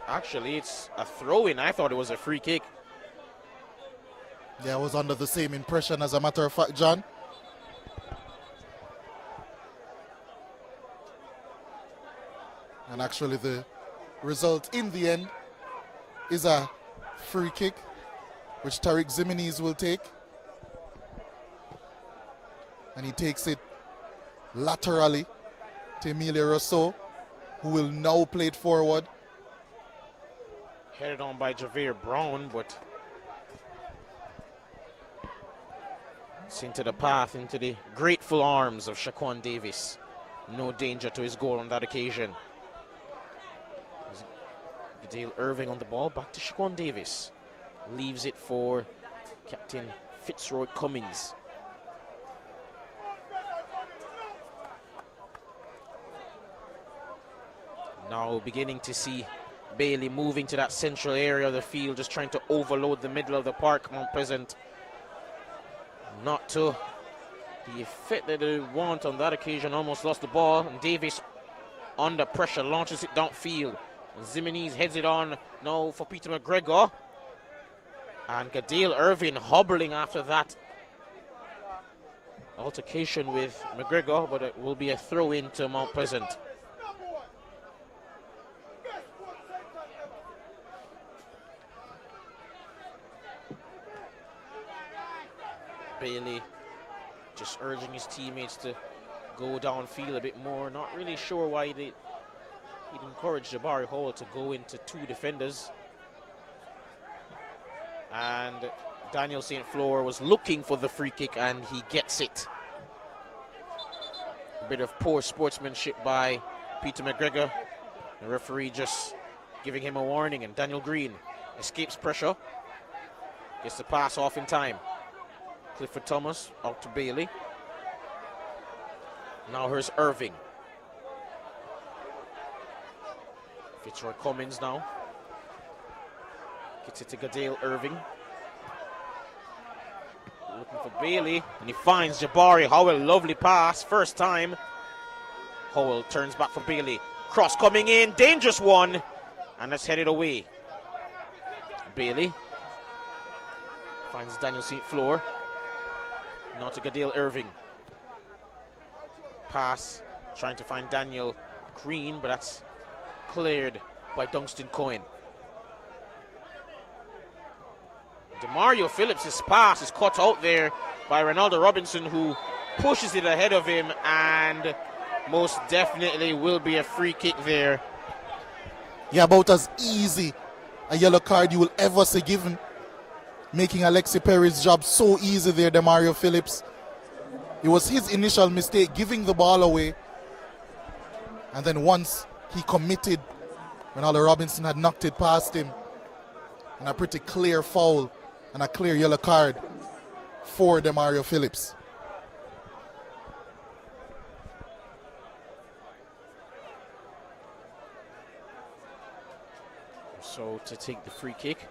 Actually, it's a throw-in. I thought it was a free kick. Yeah, I was under the same impression, as a matter of fact, John. And actually, the result in the end is a free kick, which Tariq Ziminiz will take. And he takes it laterally to Emilio Rousseau, who will now play it forward. Headed on by Javier Brown, but it's into the path, into the grateful arms of Shaquan Davis. No danger to his goal on that occasion. Dale Irving on the ball, back to Shaquan Davis. Leaves it for Captain Fitzroy Cummings. Now beginning to see Bailey moving to that central area of the field, just trying to overload the middle of the park. Mount Pleasant not to the effect that they want on that occasion, almost lost the ball, and Davis under pressure launches it downfield. Ziminiz heads it on now for Peter McGregor, and Gadale Irving hobbling after that altercation with McGregor, but it will be a throw in to Mount Pleasant. Bailey just urging his teammates to go downfield a bit more. Not really sure why he'd encourage Jabari Hall to go into two defenders. And Daniel St. Fleur was looking for the free kick, and he gets it. A bit of poor sportsmanship by Peter McGregor. The referee just giving him a warning, and Daniel Green escapes pressure. Gets the pass off in time. Clifford Thomas out to Bailey. Now here's Irving. Fitzroy Cummings now. Gets it to Gadale Irving. Looking for Bailey, and he finds Jabari Howell. Lovely pass, first time. Howell turns back for Bailey. Cross coming in, dangerous one, and that's headed away. Bailey finds Daniel St. Fleur. Now to Gadale Irving. Pass, trying to find Daniel Green, but that's cleared by Dunstan Cohen. Demario Phillips' pass is cut out there by Ronaldo Robinson, who pushes it ahead of him, and most definitely will be a free kick there. Yeah, about as easy a yellow card you will ever see given. Making Alexi Perry's job so easy there, Demario Phillips. It was his initial mistake, giving the ball away. And then once he committed, Ronaldo Robinson had knocked it past him. And a pretty clear foul and a clear yellow card for Demario Phillips. So to take the free kick,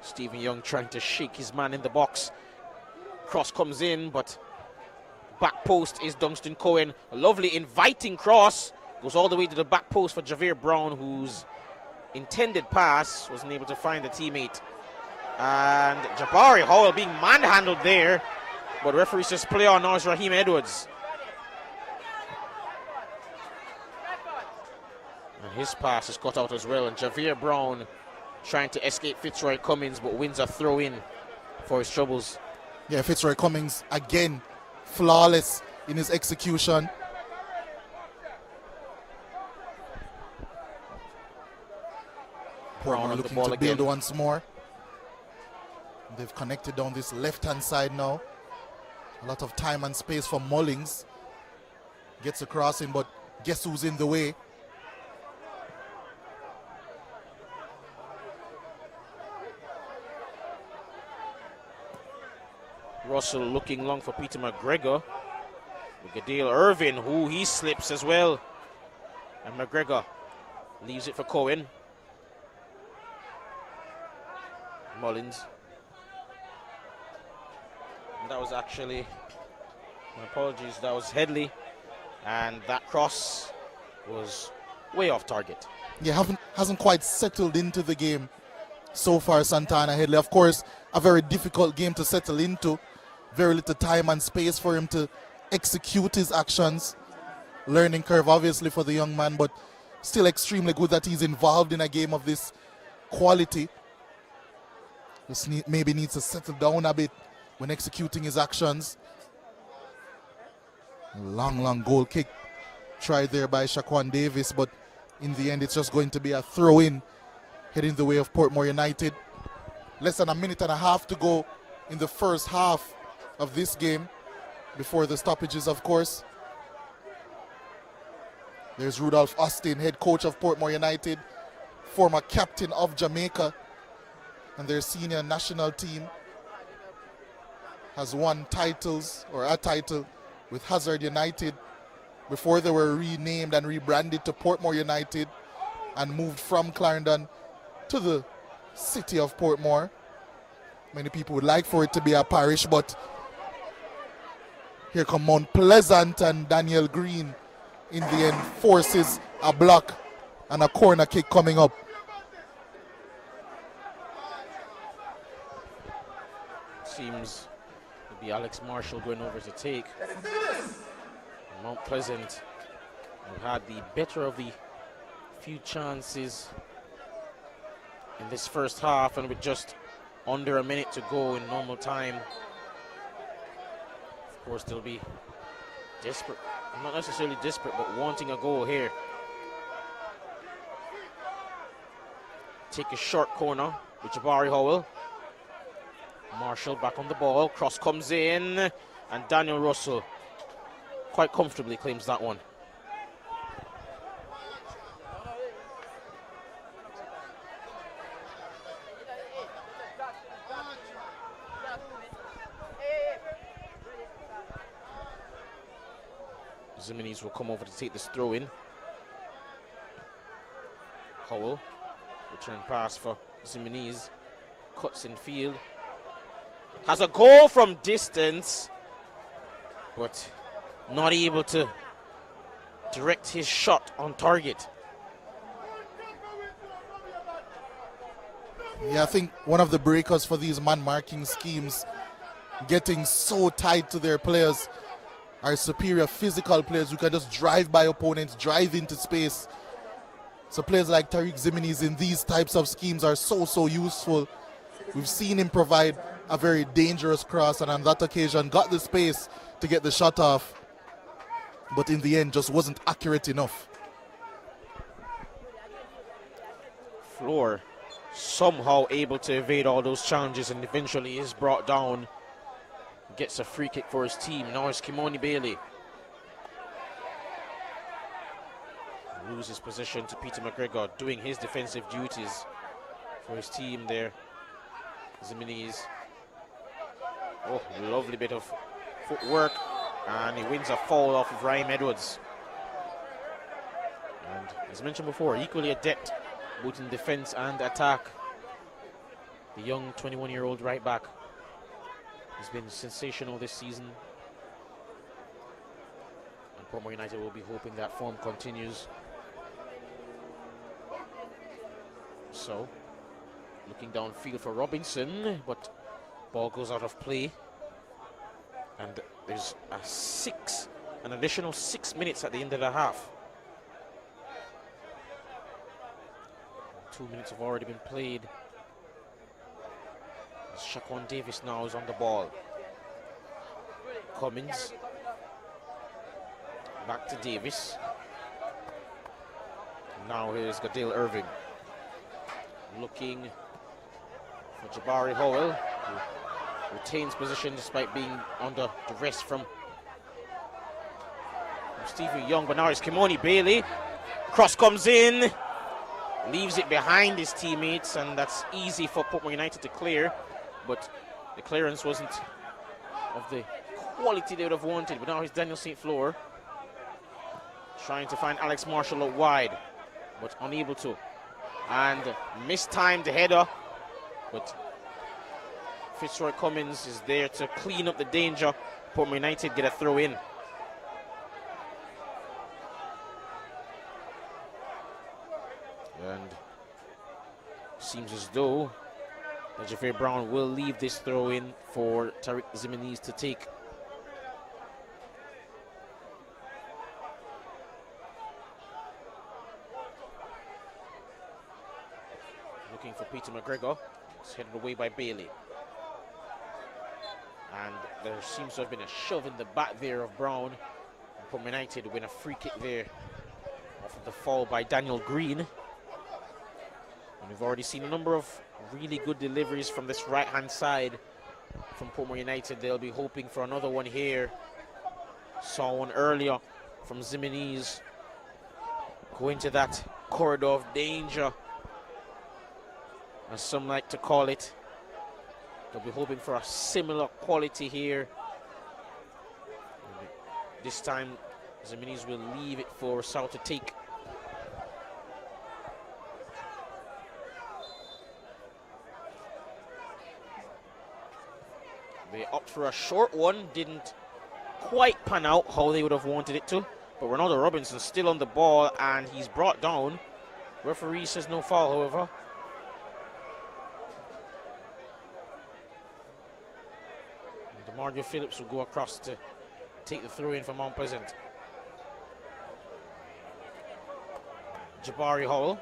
Stephen Young trying to shake his man in the box. Cross comes in, but back post is Dunstan Cohen. A lovely inviting cross. Goes all the way to the back post for Javier Brown, whose intended pass wasn't able to find a teammate. And Jabari Howell being manhandled there, but referee says play on. Now it's Raheem Edwards. And his pass is cut out as well, and Javier Brown trying to escape Fitzroy Cummings, but wins a throw in for his troubles. Yeah, Fitzroy Cummings again flawless in his execution. Brown on the looking ball to build again. once more. They've connected down this left-hand side now. A lot of time and space for Mullings. Gets across him, but guess who's in the way? Russell looking long for Peter McGregor. Gadale Irvin, who he slips as well. And McGregor leaves it for Cohen. Mullins. And that was actually, my apologies, that was Headley. And that cross was way off target. Yeah, hasn't quite settled into the game so far, Santana Headley. Of course, a very difficult game to settle into. Very little time and space for him to execute his actions. Learning curve, obviously, for the young man, but still extremely good that he's involved in a game of this quality. Just maybe needs to settle down a bit when executing his actions. Long goal kick tried there by Shaquan Davis, but in the end, it's just going to be a throw-in heading the way of Portmore United. Less than a minute and a half to go in the first half of this game before the stoppages, of course. There's Rudolph Austin, head coach of Portmore United, former captain of Jamaica, and their senior national team. Has won titles, or a title, with Hazard United before they were renamed and rebranded to Portmore United and moved from Clarendon to the city of Portmore. Many people would like for it to be a parish, but here come Mount Pleasant, and Daniel Green in the end forces a block and a corner kick coming up. Seems to be Alex Marshall going over to take. Mount Pleasant, who had the better of the few chances in this first half, and with just under a minute to go in normal time. Of course, they'll be desperate, not necessarily desperate, but wanting a goal here. Take a short corner with Jabari Howell. Marshall back on the ball, cross comes in, and Daniel Russell quite comfortably claims that one. Ziminis will come over to take this throw in. Howell, return pass for Ziminis, cuts in field. Has a goal from distance, but not able to direct his shot on target. Yeah, I think one of the breakers for these man-marking schemes, getting so tight to their players, are superior physical players who can just drive by opponents, drive into space. So players like Tariq Ziminis in these types of schemes are so useful. We've seen him provide a very dangerous cross, and on that occasion got the space to get the shot off, but in the end just wasn't accurate enough. Floor somehow able to evade all those challenges and eventually is brought down. Gets a free kick for his team. Now it's Kimoni Bailey. Loses possession to Peter McGregor, doing his defensive duties for his team there. Ziminis. Oh, lovely bit of footwork, and he wins a foul off of Ryan Edwards. And as mentioned before, equally adept both in defense and attack. The young 21-year-old right back has been sensational this season, and Portmore United will be hoping that form continues. So, looking downfield for Robinson, but ball goes out of play, and there's an additional 6 minutes at the end of the half. 2 minutes have already been played. Shaquan Davis now is on the ball. Cummins. Back to Davis. Now here's Gadale Irving. Looking for Jabari Howell, who retains position despite being under duress from Stevie Young, but now it's Kimoni Bailey. Cross comes in, leaves it behind his teammates, and that's easy for Portmore United to clear, but the clearance wasn't of the quality they would have wanted. But now it's Daniel St. Fleur trying to find Alex Marshall out wide, but unable to, and mistimed the header, but Fitzroy Cummins is there to clean up the danger. Portmore United get a throw in. And seems as though Javier Brown will leave this throw in for Tariq Zimenez to take. Looking for Peter McGregor. It's headed away by Bailey. And there seems to have been a shove in the back there of Brown. Portmore United win a free kick there off of the fall by Daniel Green. And we've already seen a number of really good deliveries from this right-hand side from Portmore United. They'll be hoping for another one here. Saw one earlier from Zimenez. Go into that corridor of danger, as some like to call it. They'll be hoping for a similar quality here. This time, Zimenez will leave it for South to take. They opt for a short one, didn't quite pan out how they would have wanted it to. But Ronaldo Robinson still on the ball, and he's brought down. Referee says no foul, however. And DeMario Phillips will go across to take the throw in for Mount Pleasant. Jabari Howell.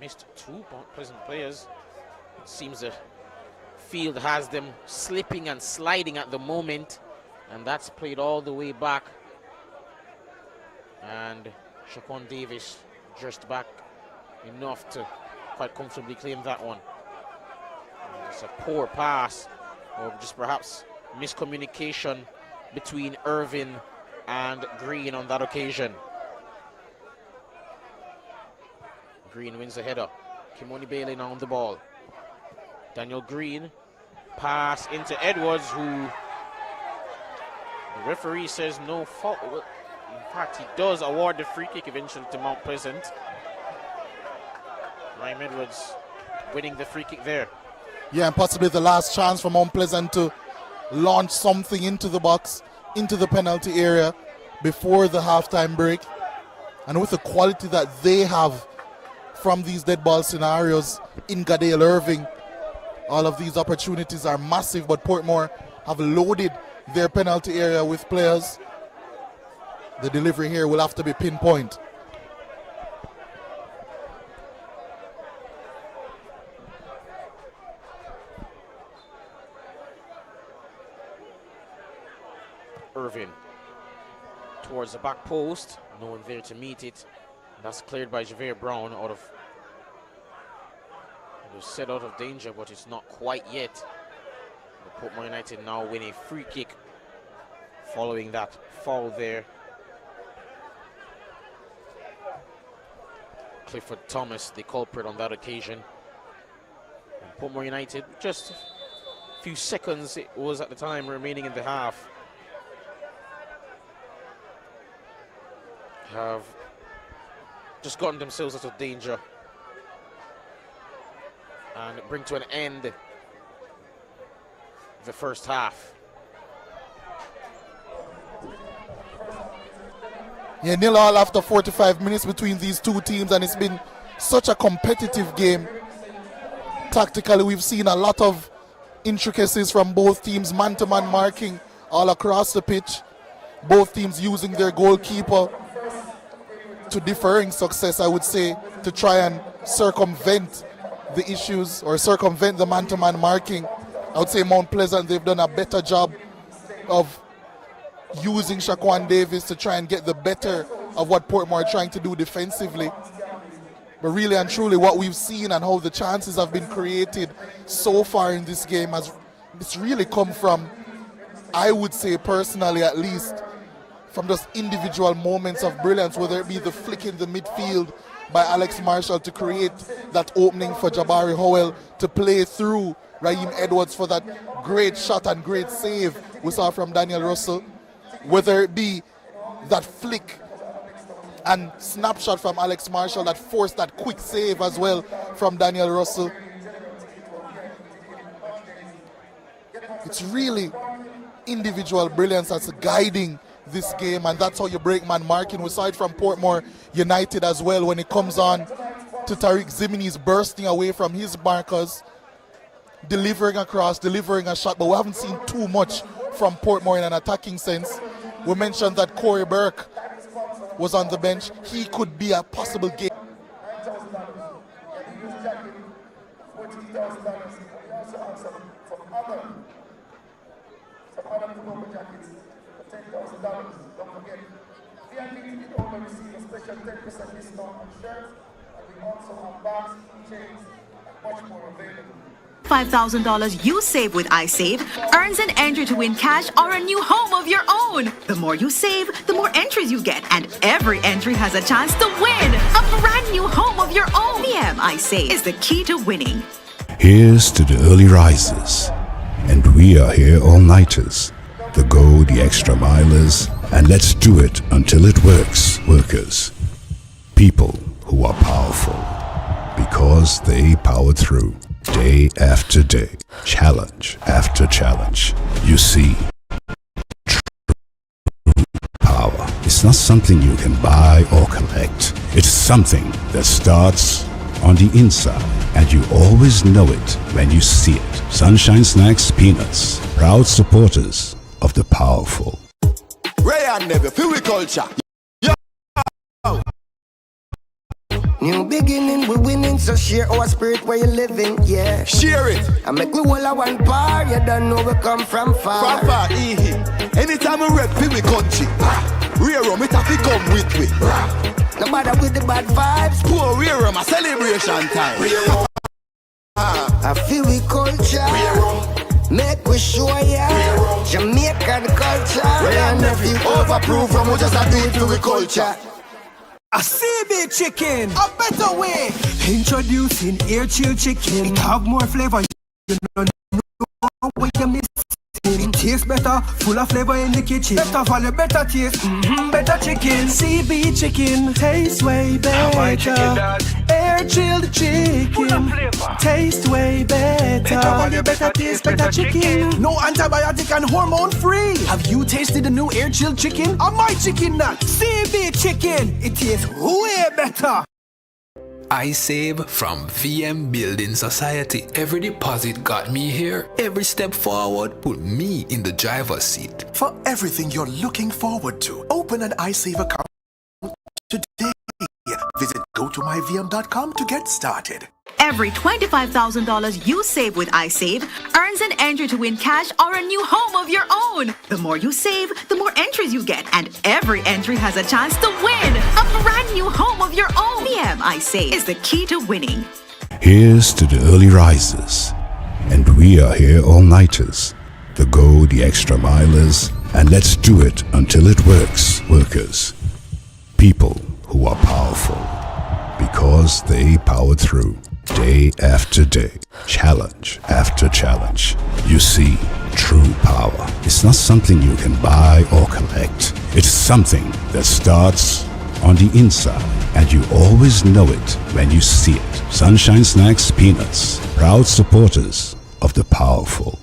Missed two Mount Pleasant players. It seems the field has them slipping and sliding at the moment, and that's played all the way back. And Shaquan Davis just back enough to quite comfortably claim that one. And it's a poor pass, or just perhaps miscommunication between Irvin and Green on that occasion. Green wins the header. Kimoni Bailey now on the ball. Daniel Green, pass into Edwards, who the referee says no fault. Well, in fact, he does award the free kick eventually to Mount Pleasant. Ryan Edwards winning the free kick there. Yeah, and possibly the last chance for Mount Pleasant to launch something into the box, into the penalty area before the halftime break. And with the quality that they have from these dead ball scenarios in Gadale Irving, all of these opportunities are massive, but Portmore have loaded their penalty area with players. The delivery here will have to be pinpoint. Irvin towards the back post, no one there to meet it. That's cleared by Javier Brown out of, it was set out of danger, but it's not quite yet. But Portmore United now win a free kick following that foul there. Clifford Thomas, the culprit on that occasion. And Portmore United, just a few seconds it was at the time remaining in the half, have just gotten themselves out of danger and bring to an end the first half. Yeah, 0-0 after 45 minutes between these two teams, and it's been such a competitive game. Tactically, we've seen a lot of intricacies from both teams, man-to-man marking all across the pitch. Both teams using their goalkeeper to differing success, I would say, to try and circumvent the issues or circumvent the man-to-man marking. I would say Mount Pleasant, they've done a better job of using Shaquan Davis to try and get the better of what Portmore are trying to do defensively. But really and truly what we've seen and how the chances have been created so far in this game it's really come from, I would say personally at least, from just individual moments of brilliance, whether it be the flick in the midfield by Alex Marshall to create that opening for Jabari Howell to play through Raheem Edwards for that great shot and great save we saw from Daniel Russell, whether it be that flick and snapshot from Alex Marshall that forced that quick save as well from Daniel Russell. It's really individual brilliance that's guiding this game, and that's how you break man marking. We saw it from Portmore United as well when it comes on to Tariq Zimini's bursting away from his markers, delivering across, delivering a shot, but we haven't seen too much from Portmore in an attacking sense. We mentioned that Corey Burke was on the bench. He could be a possible game. Don't forget, VIP ticket holder receive a special 10% discount on shirts, and we also have bags, keychains, and much more available. $5,000 you save with iSave earns an entry to win cash or a new home of your own. The more you save, the more entries you get, and every entry has a chance to win a brand new home of your own. VM iSave is the key to winning. Here's to the early risers, and we are here all-nighters, the go the extra milers, and let's do it until it works, workers. People who are powerful because they powered through. Day after day, challenge after challenge. You see, true power is not something you can buy or collect. It's something that starts on the inside, and you always know it when you see it. Sunshine Snacks Peanuts, proud supporters of the powerful. Ray and Never, feel we culture. New beginning, we winning, so share our spirit where you living, yeah. Share it. I make we all a one par, you don't know we come from far. From far, anytime we rep, feel we country. Rear rum, it have to come with me. No matter with the bad vibes. Poor rear rum, a celebration time. I feel we culture. Make we show ya Jamaican culture. Ray and Never, overproof from we just a do it for we culture. A CB chicken, a better way. Introducing air chill chicken. It have more flavor. You don't know what you miss. It tastes better, full of flavor in the kitchen. Better value, better taste, better chicken. CB chicken, tastes way better. Air chilled chicken, taste way better. Better value, better taste, better chicken. No antibiotic and hormone free. Have you tasted the new air chilled chicken? Or my chicken nut? CB chicken, it tastes way better. I save from VM Building Society. Every deposit got me here. Every step forward put me in the driver's seat. For everything you're looking forward to, open an iSave account today. Visit gotomyvm.com to get started. Every $25,000 you save with iSave earns an entry to win cash or a new home of your own. The more you save, the more entries you get, and every entry has a chance to win a brand new home of your own. VM iSave is the key to winning. Here's to the early risers, and we are here all-nighters, the go the extra milers, and let's do it until it works, workers. People who are powerful because they powered through. Day after day, challenge after challenge. You see, true power is not something you can buy or collect. It's something that starts on the inside, and you always know it when you see it. Sunshine Snacks Peanuts, proud supporters of the powerful.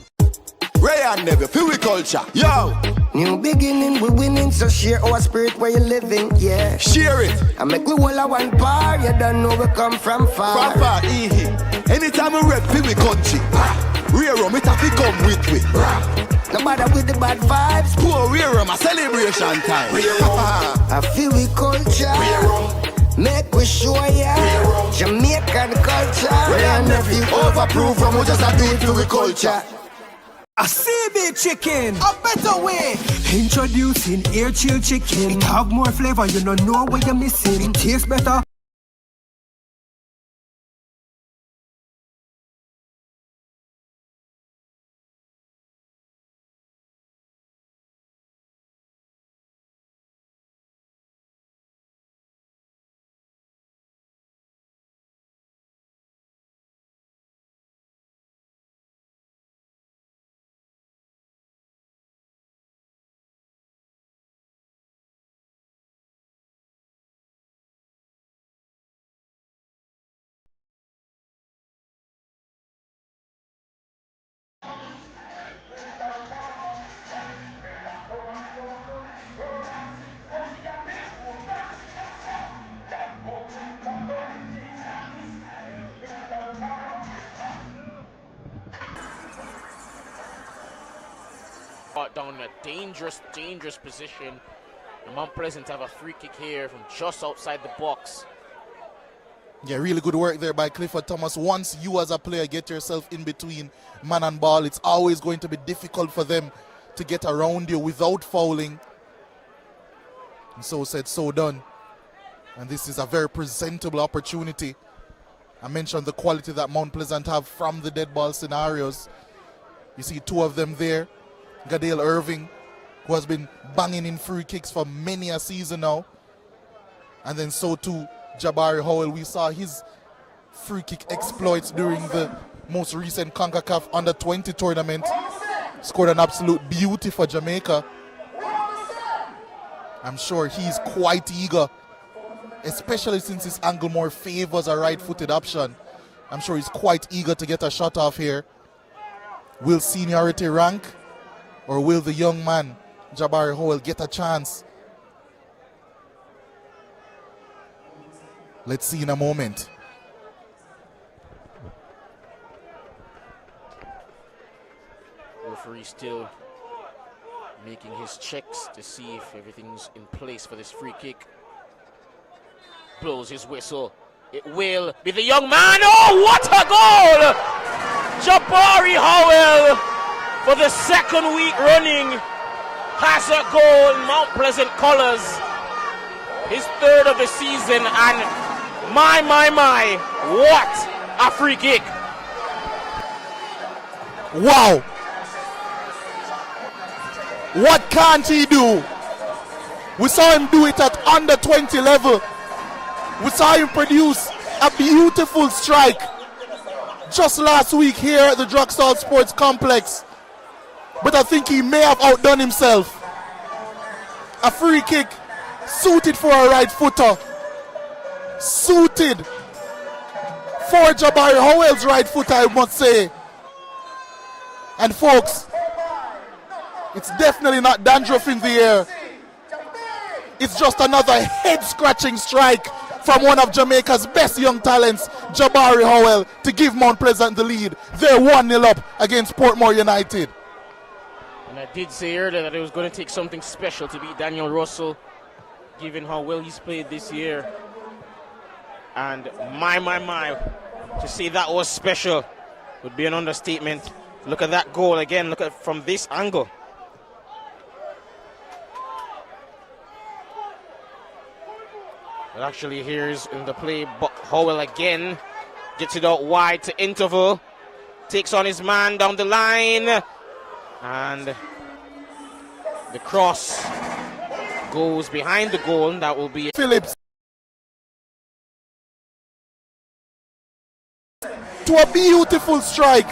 Ray and Never, feel we culture. Yo! New beginning, we winning, so share our spirit where you living, yeah. Share it. I make we all a one par, you don't know we come from far. From far, anytime we rep, feel we country. Rear rum, it have to come with me. No matter with the bad vibes. Poor rear rum, a celebration time. I feel we culture. Make we show ya Jamaican culture. Ray and nephew overproof from we just a do it for we culture. A CB chicken, a better way. Introducing air chill chicken. It have more flavor, you don't know what you're missing. It tastes better. Down in a dangerous position. And Mount Pleasant have a free kick here from just outside the box. Yeah, really good work there by Clifford Thomas. Once you as a player get yourself in between man and ball, it's always going to be difficult for them to get around you without fouling. And so said, so done. And this is a very presentable opportunity. I mentioned the quality that Mount Pleasant have from the dead ball scenarios. You see two of them there. Gadale Irving, who has been banging in free kicks for many a season now. And then so too Jabari Howell. We saw his free kick exploits during the most recent CONCACAF Under-20 tournament. Scored an absolute beauty for Jamaica. I'm sure he's quite eager, especially since his angle more favors a right-footed option. I'm sure he's quite eager to get a shot off here. Will seniority rank? Or will the young man, Jabari Howell, get a chance? Let's see in a moment. Referee still making his checks to see if everything's in place for this free kick. Blows his whistle. It will be the young man. Oh, what a goal! Jabari Howell, for the second week running, has a goal in Mount Pleasant colours. His third of the season, and my, what a free kick. Wow. What can't he do? We saw him do it at under 20 level. We saw him produce a beautiful strike just last week here at the Drugstall Sports Complex. But I think he may have outdone himself. A free kick suited for a right footer. Suited for Jabari Howell's right footer, I must say. And folks, it's definitely not dandruff in the air. It's just another head-scratching strike from one of Jamaica's best young talents, Jabari Howell, to give Mount Pleasant the lead. They're 1-0 up against Portmore United. And I did say earlier that it was going to take something special to beat Daniel Russell, given how well he's played this year. And my, to say that was special would be an understatement. Look at that goal again. Look at it from this angle. But actually, here's in the play, Howell again gets it out wide to interval, takes on his man down the line, and the cross goes behind the goal, and that will be Phillips to a beautiful strike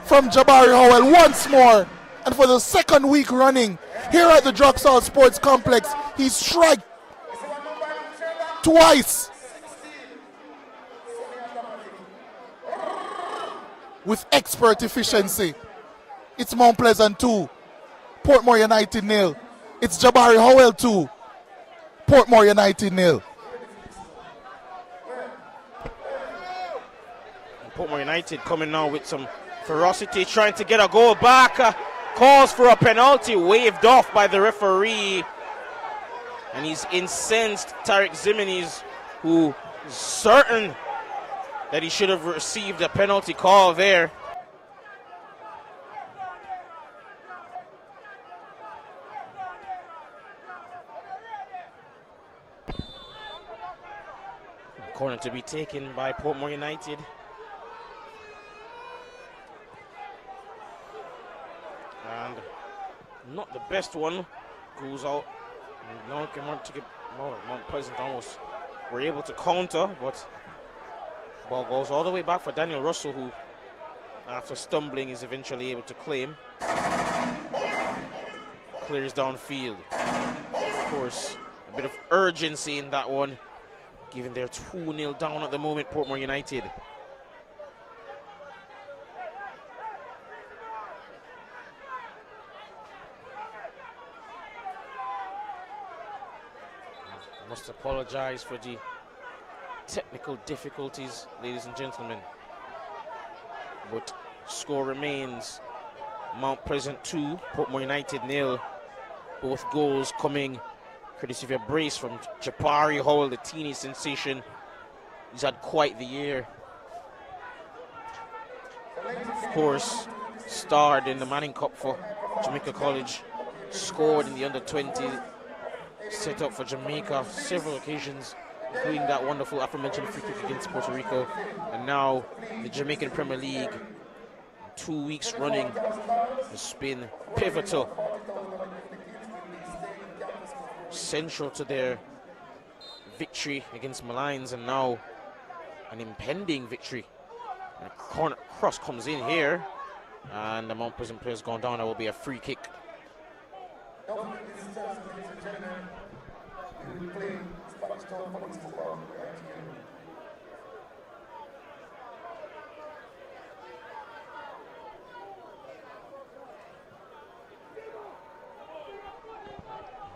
from Jabari Howell once more, and for the second week running here at the Drugstall Sports Complex, he struck twice with expert efficiency. It's Mount Pleasant 2, Portmore United 0. It's Jabari Howell 2, Portmore United 0. Portmore United coming now with some ferocity, trying to get a goal back. Calls for a penalty, waved off by the referee. And he's incensed Tariq Ziminis, who is certain that he should have received a penalty call there. Corner to be taken by Portmore United. And not the best one. Goes out. Now Mount Pleasant almost were able to counter, but ball goes all the way back for Daniel Russell, who after stumbling is eventually able to claim. Clears downfield. Of course, a bit of urgency in that one, given they're 2-0 down at the moment, Portmore United. I must apologize for the technical difficulties, ladies and gentlemen. But score remains Mount Pleasant 2, Portmore United 0. Both goals coming courtesy of a brace from Jabari Howell, the teenage sensation. He's had quite the year. Of course, starred in the Manning Cup for Jamaica College, scored in the under-20, set up for Jamaica several occasions, including that wonderful aforementioned free kick against Puerto Rico, and now the Jamaican Premier League, 2 weeks running, has been pivotal, central to their victory against Malines, and now an impending victory. And a corner cross comes in here, and the Mount Pleasant player's gone down. It will be a free kick.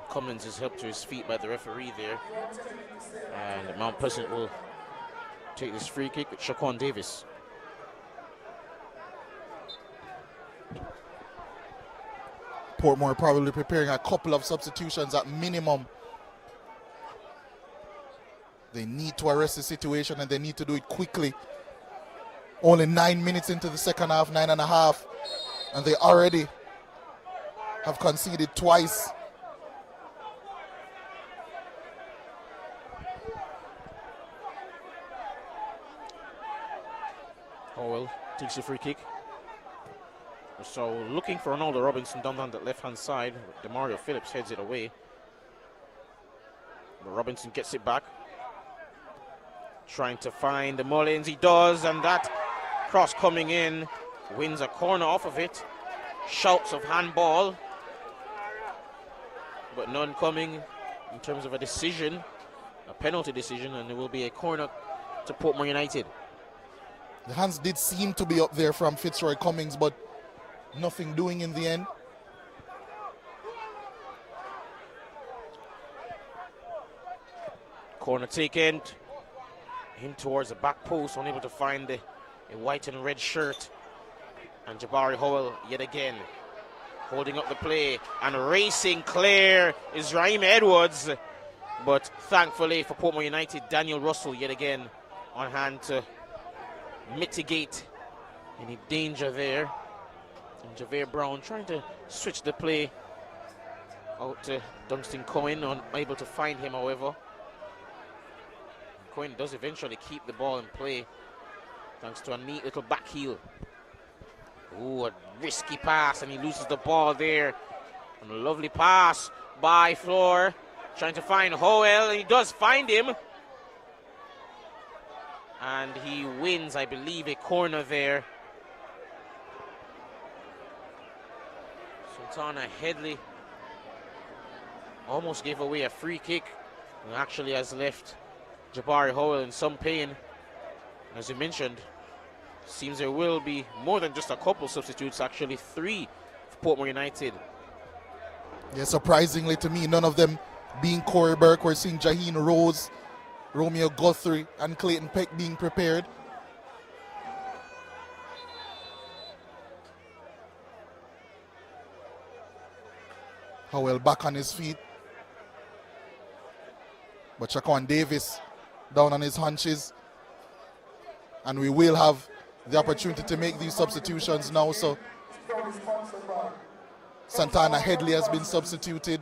Cummins is helped to his feet by the referee there, and Mount Pleasant will take this free kick with Shaquan Davis. Portmore probably preparing a couple of substitutions at minimum. They need to arrest the situation, and they need to do it quickly. Only 9 minutes into the second half, 9.5, and they already have conceded twice. Howell takes the free kick. So looking for Ronaldo Robinson down on the left-hand side. Demario Phillips heads it away. But Robinson gets it back. Trying to find the Mullins. He does, and that cross coming in wins a corner off of it. Shouts of handball, but none coming in terms of a decision, a penalty decision, and it will be a corner to Portmore United. The hands did seem to be up there from Fitzroy Cummings, but nothing doing in the end. Corner taken. Him towards the back post, unable to find a white and red shirt. And Jabari Howell yet again holding up the play, and racing clear is Raheem Edwards. But thankfully for Portmore United, Daniel Russell yet again on hand to mitigate any danger there. And Javier Brown trying to switch the play out to Dunstan Cohen, unable to find him, however. Cohen does eventually keep the ball in play thanks to a neat little back heel. Ooh, a risky pass, and he loses the ball there. And a lovely pass by Floor, trying to find Howell, and he does find him. And he wins, I believe, a corner there. Sultana Headley almost gave away a free kick, and actually has left Jabari Howell in some pain. As you mentioned, seems there will be more than just a couple substitutes, actually 3 for Portmore United. Yeah, surprisingly to me, none of them being Corey Burke. We're seeing Jaheen Rose, Romeo Guthrie, and Clayton Peck being prepared. Howell back on his feet. But Shaquan Davis down on his haunches. And we will have the opportunity to make these substitutions now. So Santana Headley has been substituted.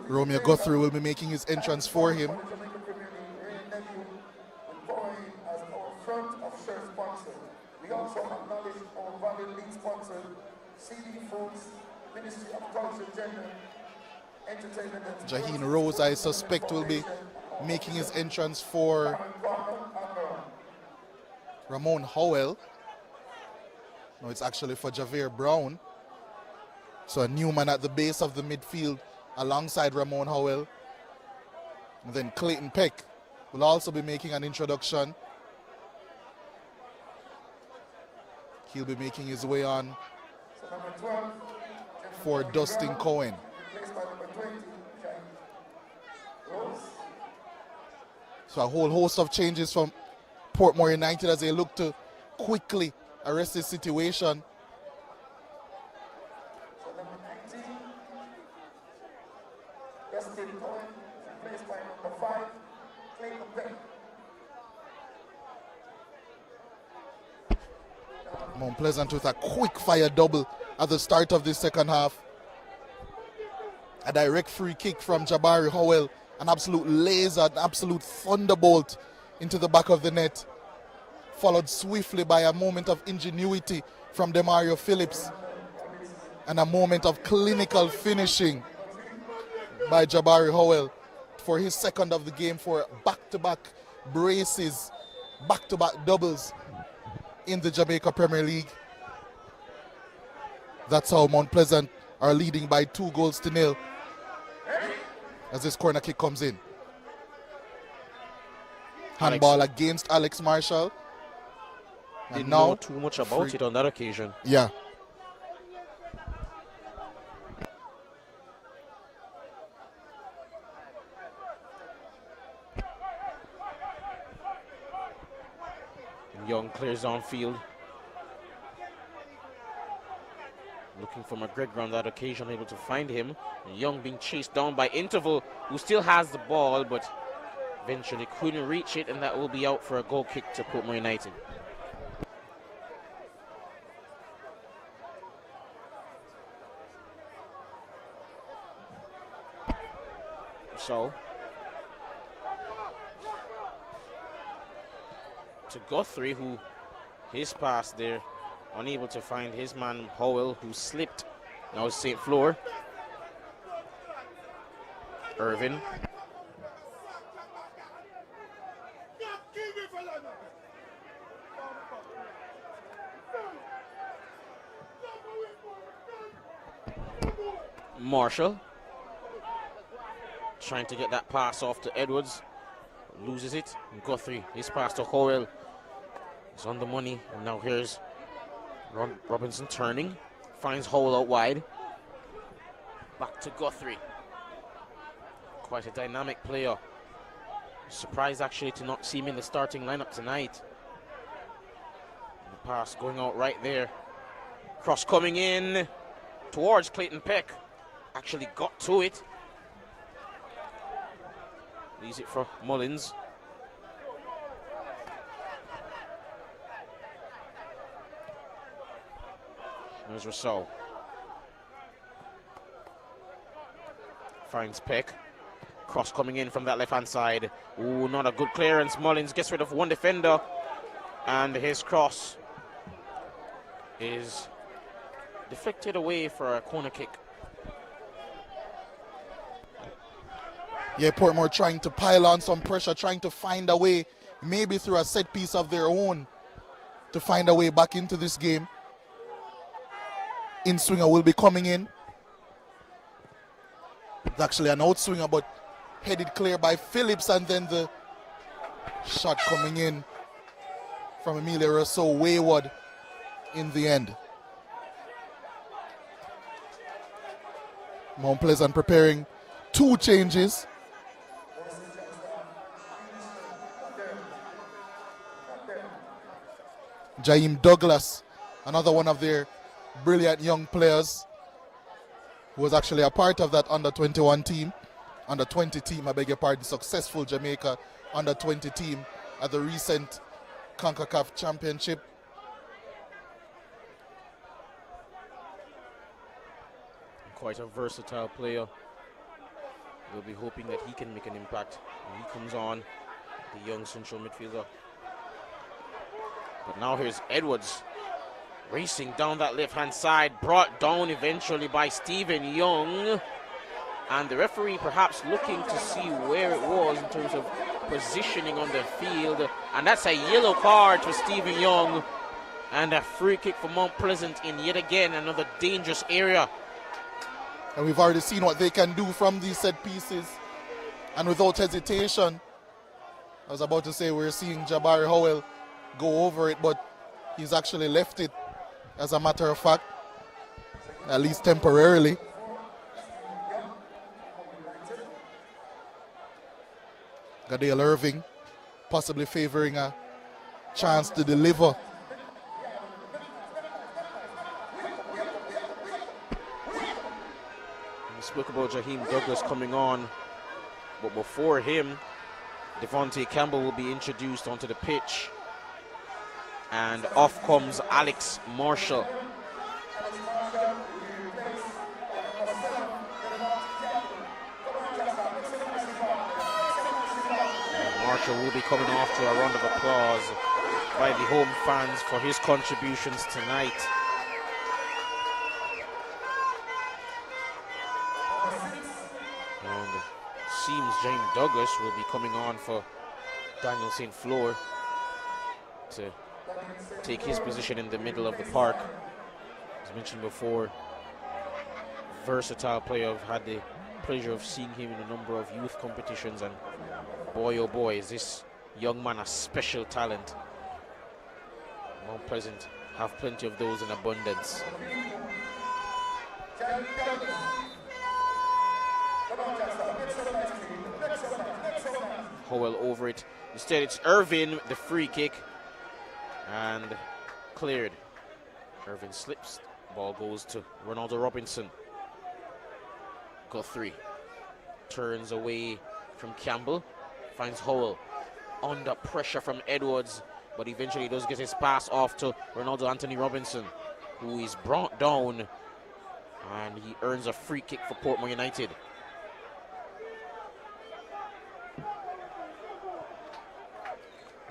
Romeo Guthrie will be making his entrance for him. We also acknowledge our valued lead sponsor, CD Foods, Ministry of Culture, Gender, Entertainment and Jaheen Rose, I suspect, will be making his entrance for Ramon Howell. No, it's actually for Javier Brown. So a new man at the base of the midfield alongside Ramon Howell. And then Clayton Peck will also be making an introduction. He'll be making his way on for Dustin Cohen. So a whole host of changes from Portmore United as they look to quickly arrest the situation. Mount Pleasant with a quick fire double at the start of the second half. A direct free kick from Jabari Howell. An absolute laser, an absolute thunderbolt into the back of the net. Followed swiftly by a moment of ingenuity from Demario Phillips. And a moment of clinical finishing by Jabari Howell for his second of the game for back-to-back braces, back-to-back doubles in the Jamaica Premier League. That's how Mount Pleasant are leading by 2-0 as this corner kick comes in. Handball against Alex Marshall. Didn't know too much about it on that occasion. Yeah. Young clears on field. Looking for McGregor on that occasion, able to find him. Young being chased down by Interval, who still has the ball, but eventually couldn't reach it, and that will be out for a goal kick to Portmore United. So, to Guthrie, who his pass there, unable to find his man Howell, who slipped. Now St. Fleur. Irvin. Marshall. Trying to get that pass off to Edwards. Loses it. And Guthrie, his pass to Howell. He's on the money. And now here's Robinson turning. Finds Howell out wide. Back to Guthrie. Quite a dynamic player. Surprised actually to not see him in the starting lineup tonight. The pass going out right there. Cross coming in towards Clayton Peck. Actually got to it. Leaves it for Mullins. There's Rousseau. Finds Peck. Cross coming in from that left-hand side. Ooh, not a good clearance. Mullins gets rid of one defender. And his cross is deflected away for a corner kick. Yeah, Portmore trying to pile on some pressure, trying to find a way, maybe through a set piece of their own, to find a way back into this game. In-swinger will be coming in. It's actually an out-swinger, but headed clear by Phillips, and then the shot coming in from Emilio Rousseau, wayward in the end. Mount Pleasant preparing 2 changes. Jaheim Douglas, another one of their brilliant young players who was actually a part of that under-21 team, under 20 team, I beg your pardon, successful Jamaica under 20 team at the recent CONCACAF Championship. Quite a versatile player. We'll be hoping that he can make an impact when he comes on, the young central midfielder. But now here's Edwards racing down that left-hand side, brought down eventually by Stephen Young. And the referee perhaps looking to see where it was in terms of positioning on the field. And that's a yellow card for Stephen Young. And a free kick for Mount Pleasant in yet again another dangerous area. And we've already seen what they can do from these set pieces. And without hesitation, I was about to say we're seeing Jabari Howell go over it, but he's actually left it, as a matter of fact, at least temporarily. Gadale Irving possibly favoring a chance to deliver. We spoke about Jaheim Douglas coming on, but before him, Devontae Campbell will be introduced onto the pitch. And off comes Alex Marshall. Marshall will be coming off to a round of applause by the home fans for his contributions tonight. And it seems James Douglas will be coming on for Daniel St. Fleur to take his position in the middle of the park. As mentioned before, versatile player. I've had the pleasure of seeing him in a number of youth competitions, and boy oh boy is this young man a special talent. Mount Pleasant have plenty of those in abundance. Howell over it. Instead it's Irvin, the free kick, and cleared. Irvin slips, ball goes to Ronaldo Robinson. Guthrie turns away from Campbell, finds Howell under pressure from Edwards, but eventually does get his pass off to Ronaldo Anthony Robinson, who is brought down, and he earns a free kick for Portmore United.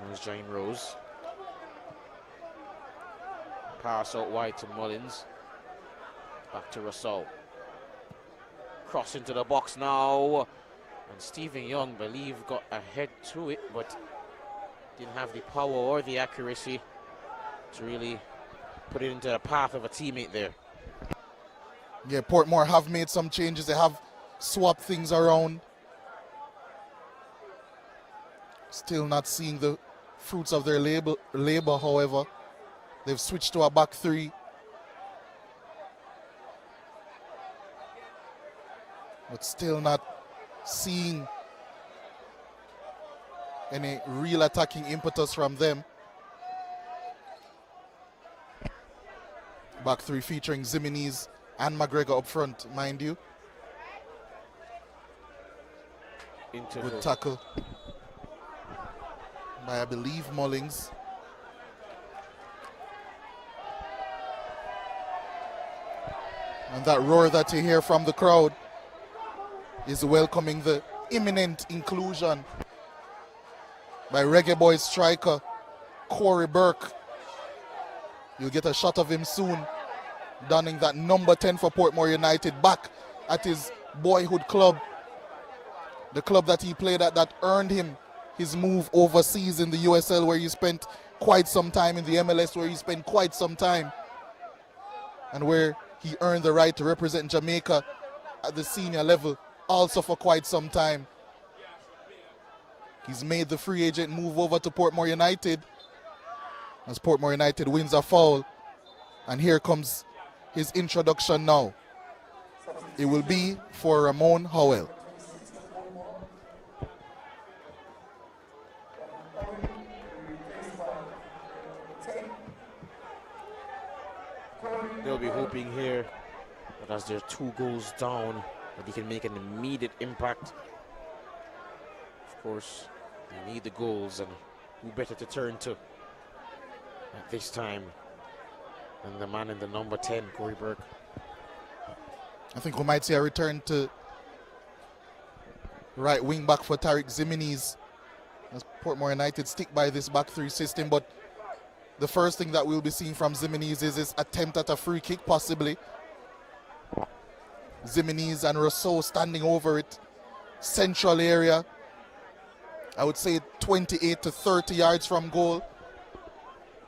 There's Jaime Rose. Pass out wide to Mullins. Back to Rousseau. Cross into the box now. And Stephen Young, believe, got ahead to it, but didn't have the power or the accuracy to really put it into the path of a teammate there. Yeah, Portmore have made some changes. They have swapped things around. Still not seeing the fruits of their labor, however. They've switched to a back three. But still not seeing any real attacking impetus from them. Back three featuring Zimenez and McGregor up front, mind you. Interval. Good tackle by, I believe, Mullings. And that roar that you hear from the crowd is welcoming the imminent inclusion by Reggae Boys striker Corey Burke. You'll get a shot of him soon, donning that number 10 for Portmore United, back at his boyhood club, the club that he played at that earned him his move overseas in the USL, where he spent quite some time, in the MLS, where he spent quite some time, and where he earned the right to represent Jamaica at the senior level also for quite some time. He's made the free agent move over to Portmore United as Portmore United wins a foul. And here comes his introduction now. It will be for Ramon Howell. They'll be hoping here that as they're 2 goals down that he can make an immediate impact. Of course, they need the goals, and who better to turn to at this time than the man in the number 10, Corey Burke. I think we might see a return to right wing back for Tariq Ziminiz as Portmore United stick by this back three system. But the first thing that we'll be seeing from Ziminiz is his attempt at a free kick, possibly. Ziminiz and Rousseau standing over it. Central area. I would say 28 to 30 yards from goal.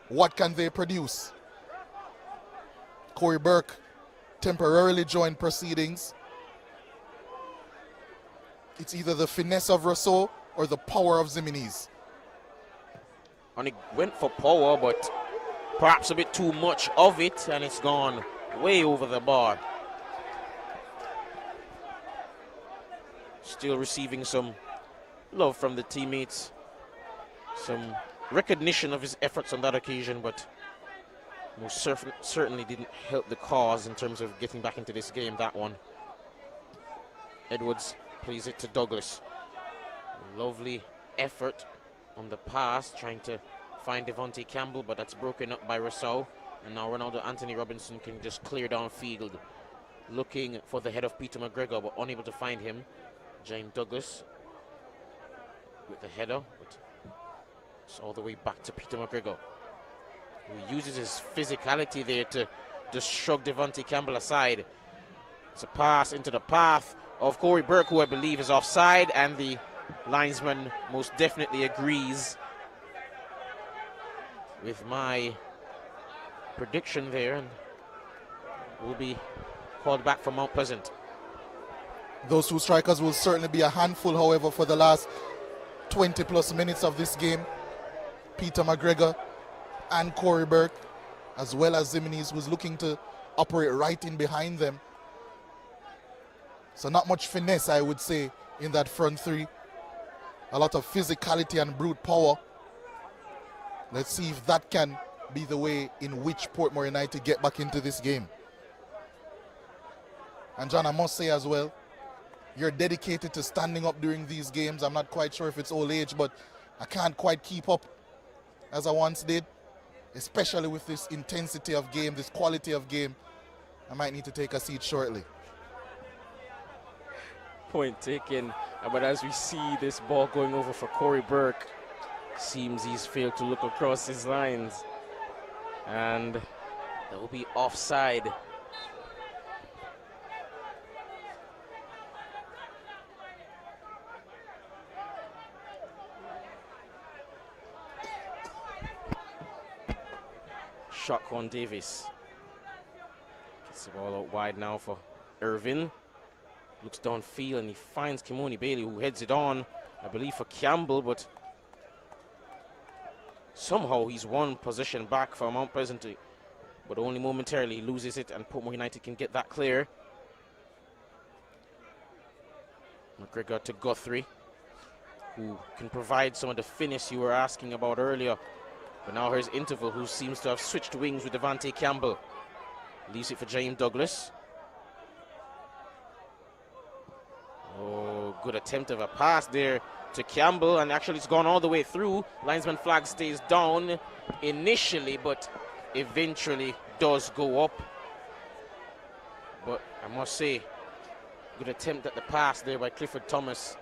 What can they produce? Corey Burke temporarily joined proceedings. It's either the finesse of Rousseau or the power of Ziminiz. And he went for power, but perhaps a bit too much of it, and it's gone way over the bar. Still receiving some love from the teammates, some recognition of his efforts on that occasion, but most certainly didn't help the cause in terms of getting back into this game, that one. Edwards plays it to Douglas. Lovely effort on the pass, trying to find Devontae Campbell, but that's broken up by Rousseau. And now Ronaldo Anthony Robinson can just clear downfield, looking for the head of Peter McGregor, but unable to find him. James Douglas with the header, but it's all the way back to Peter McGregor, who uses his physicality there to just shrug Devontae Campbell aside. It's a pass into the path of Corey Burke, who I believe is offside, and the linesman most definitely agrees with my prediction there, and will be called back for Mount Pleasant. Those two strikers will certainly be a handful, however, for the last 20 plus minutes of this game. Peter McGregor and Corey Burke, as well as Ziminiz, who's looking to operate right in behind them. So not much finesse, I would say, in that front three. A lot of physicality and brute power. Let's see if that can be the way in which Portmore United get back into this game. And John, I must say as well, you're dedicated to standing up during these games. I'm not quite sure if it's old age, but I can't quite keep up as I once did, especially with this intensity of game, this quality of game. I might need to take a seat shortly. Point taken, but as we see this ball going over for Corey Burke, seems he's failed to look across his lines, and that will be offside. Shotgun Davis gets the ball out wide now for Irvin. Looks downfield and he finds Kimoni Bailey, who heads it on, I believe, for Campbell, but somehow he's one possession back for Mount Pleasant, but only momentarily. He loses it, and Portmore United can get that clear. McGregor to Guthrie, who can provide some of the finesse you were asking about earlier. But now here's Interval, who seems to have switched wings with Devontae Campbell. Leaves it for James Douglas. Oh, good attempt of a pass there to Campbell, and actually it's gone all the way through. Linesman flag stays down initially, but eventually does go up. But I must say, good attempt at the pass there by Clifford Thomas.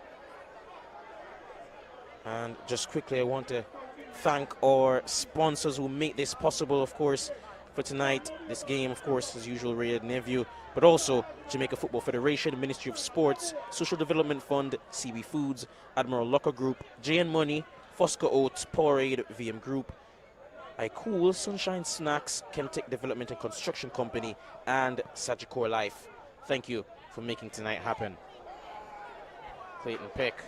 And just quickly, I want to thank our sponsors who make this possible, of course, for tonight. This game, of course, as usual, Ray Nephew, but also Jamaica Football Federation, Ministry of Sports, Social Development Fund, CB Foods, Admiral Locker Group, JN Money, Fosca Oats, Powerade, VM Group, iCool, Sunshine Snacks, Chemtech Development and Construction Company, and Sagicor Life. Thank you for making tonight happen. Clayton Peck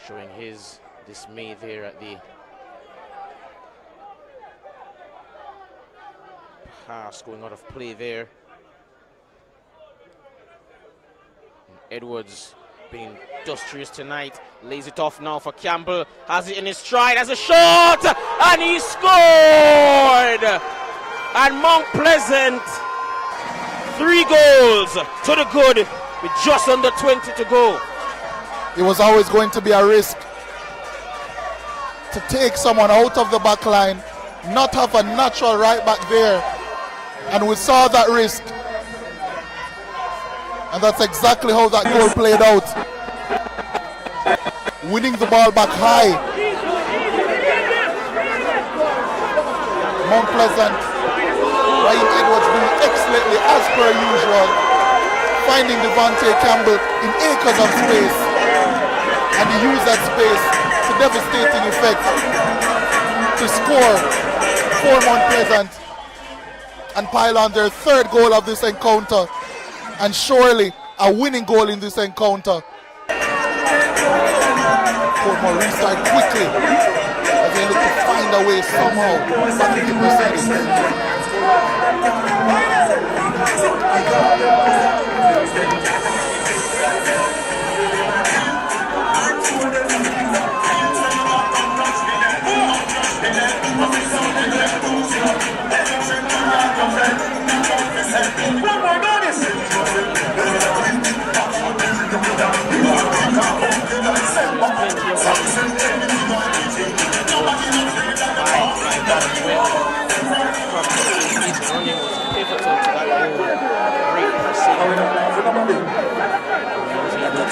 showing his dismay there at the pass going out of play there. And Edwards being industrious tonight, lays it off now for Campbell, has it in his stride, has a shot, and he scored! And Mount Pleasant 3 goals to the good with just under 20 to go. It was always going to be a risk to take someone out of the back line, not have a natural right back there. And we saw that risk. And that's exactly how that goal played out. Winning the ball back high. Mount Pleasant, Raheem Edwards doing excellently as per usual, finding Devontae Campbell in acres of space, and he used that space to devastating effect to score for Mount Pleasant and pile on their 3rd goal of this encounter, and surely a winning goal in this encounter. Portmore restart quickly as they look to find a way somehow back into proceedings.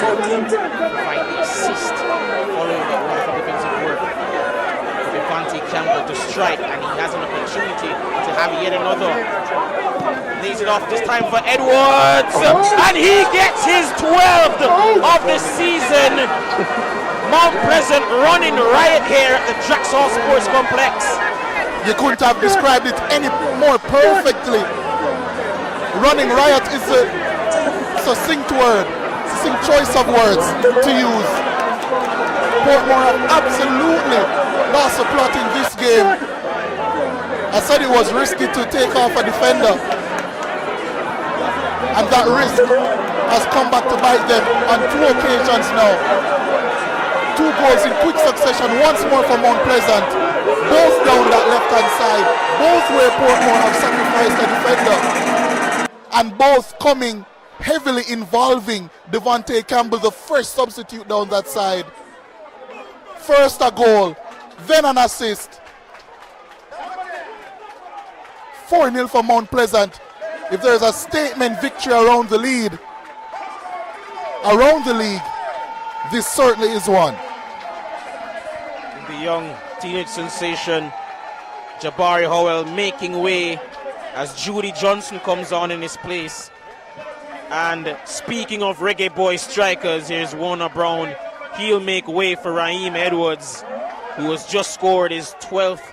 Find the assist following that wonderful defensive work. Devontae Campbell to strike, and he has an opportunity to have yet another. Lays it off this time for Edwards, and he gets his 12th of the season. Mount Pleasant running riot here at the Draxall Sports Complex. You couldn't have described it any more perfectly. Running riot is a succinct word, succinct choice of words to use. Portmore have absolutely lost the plot in this game. I said it was risky to take off a defender, and that risk has come back to bite them on 2 occasions now. 2 goals in quick succession, once more for Mount Pleasant, both down that left-hand side, both where Portmore have sacrificed a defender, and both coming heavily involving Devontae Campbell, the first substitute down that side. First a goal, then an assist. 4-0 for Mount Pleasant. If there's a statement victory around the league, this certainly is one. The young teenage sensation Jabari Howell making way as Judy Johnson comes on in his place. And speaking of reggae boy strikers, here's Warner Brown. He'll make way for Raheem Edwards, who has just scored his 12th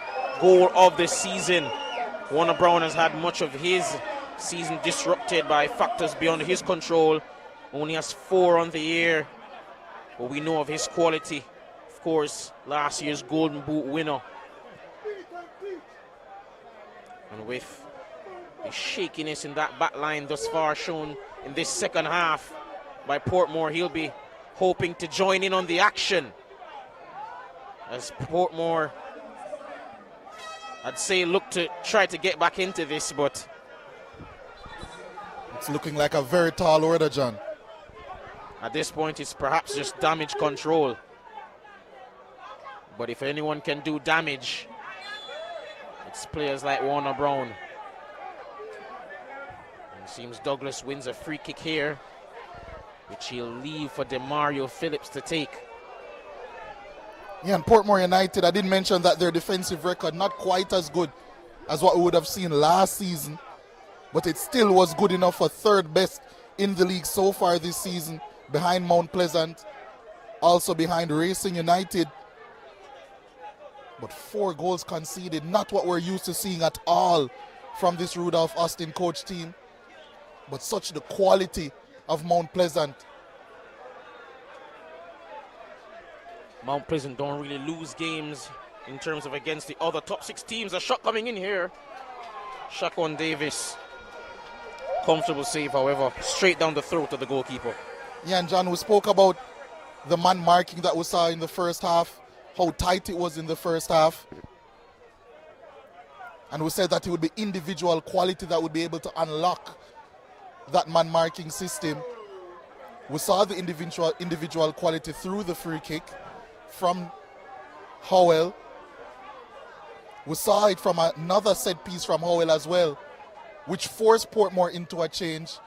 goal of the season. Warner Brown has had much of his season disrupted by factors beyond his control. Only has 4 on the year, but we know of his quality. Of course, last year's Golden Boot winner. And with the shakiness in that back line thus far shown in this second half by Portmore, he'll be hoping to join in on the action. As Portmore, I'd say, look to try to get back into this, but it's looking like a very tall order, John. At this point, it's perhaps just damage control. But if anyone can do damage, it's players like Warner Brown. And it seems Douglas wins a free kick here, which he'll leave for Demario Phillips to take. Yeah, and Portmore United, I did mention that their defensive record not quite as good as what we would have seen last season, but it still was good enough for 3rd best in the league so far this season, behind Mount Pleasant, also behind Racing United. But 4 goals conceded, not what we're used to seeing at all from this Rudolph Austin coach team, but such the quality of Mount Pleasant. Mount Pleasant don't really lose games in terms of against the other top 6 teams. A shot coming in here. Shaquan Davis. Comfortable save, however, straight down the throat of the goalkeeper. Yeah, and John, we spoke about the man marking that we saw in the first half, how tight it was in the first half. And we said that it would be individual quality that would be able to unlock that man marking system. We saw the individual quality through the free kick from Howell. We saw it from another set piece from Howell as well, which forced Portmore into a change,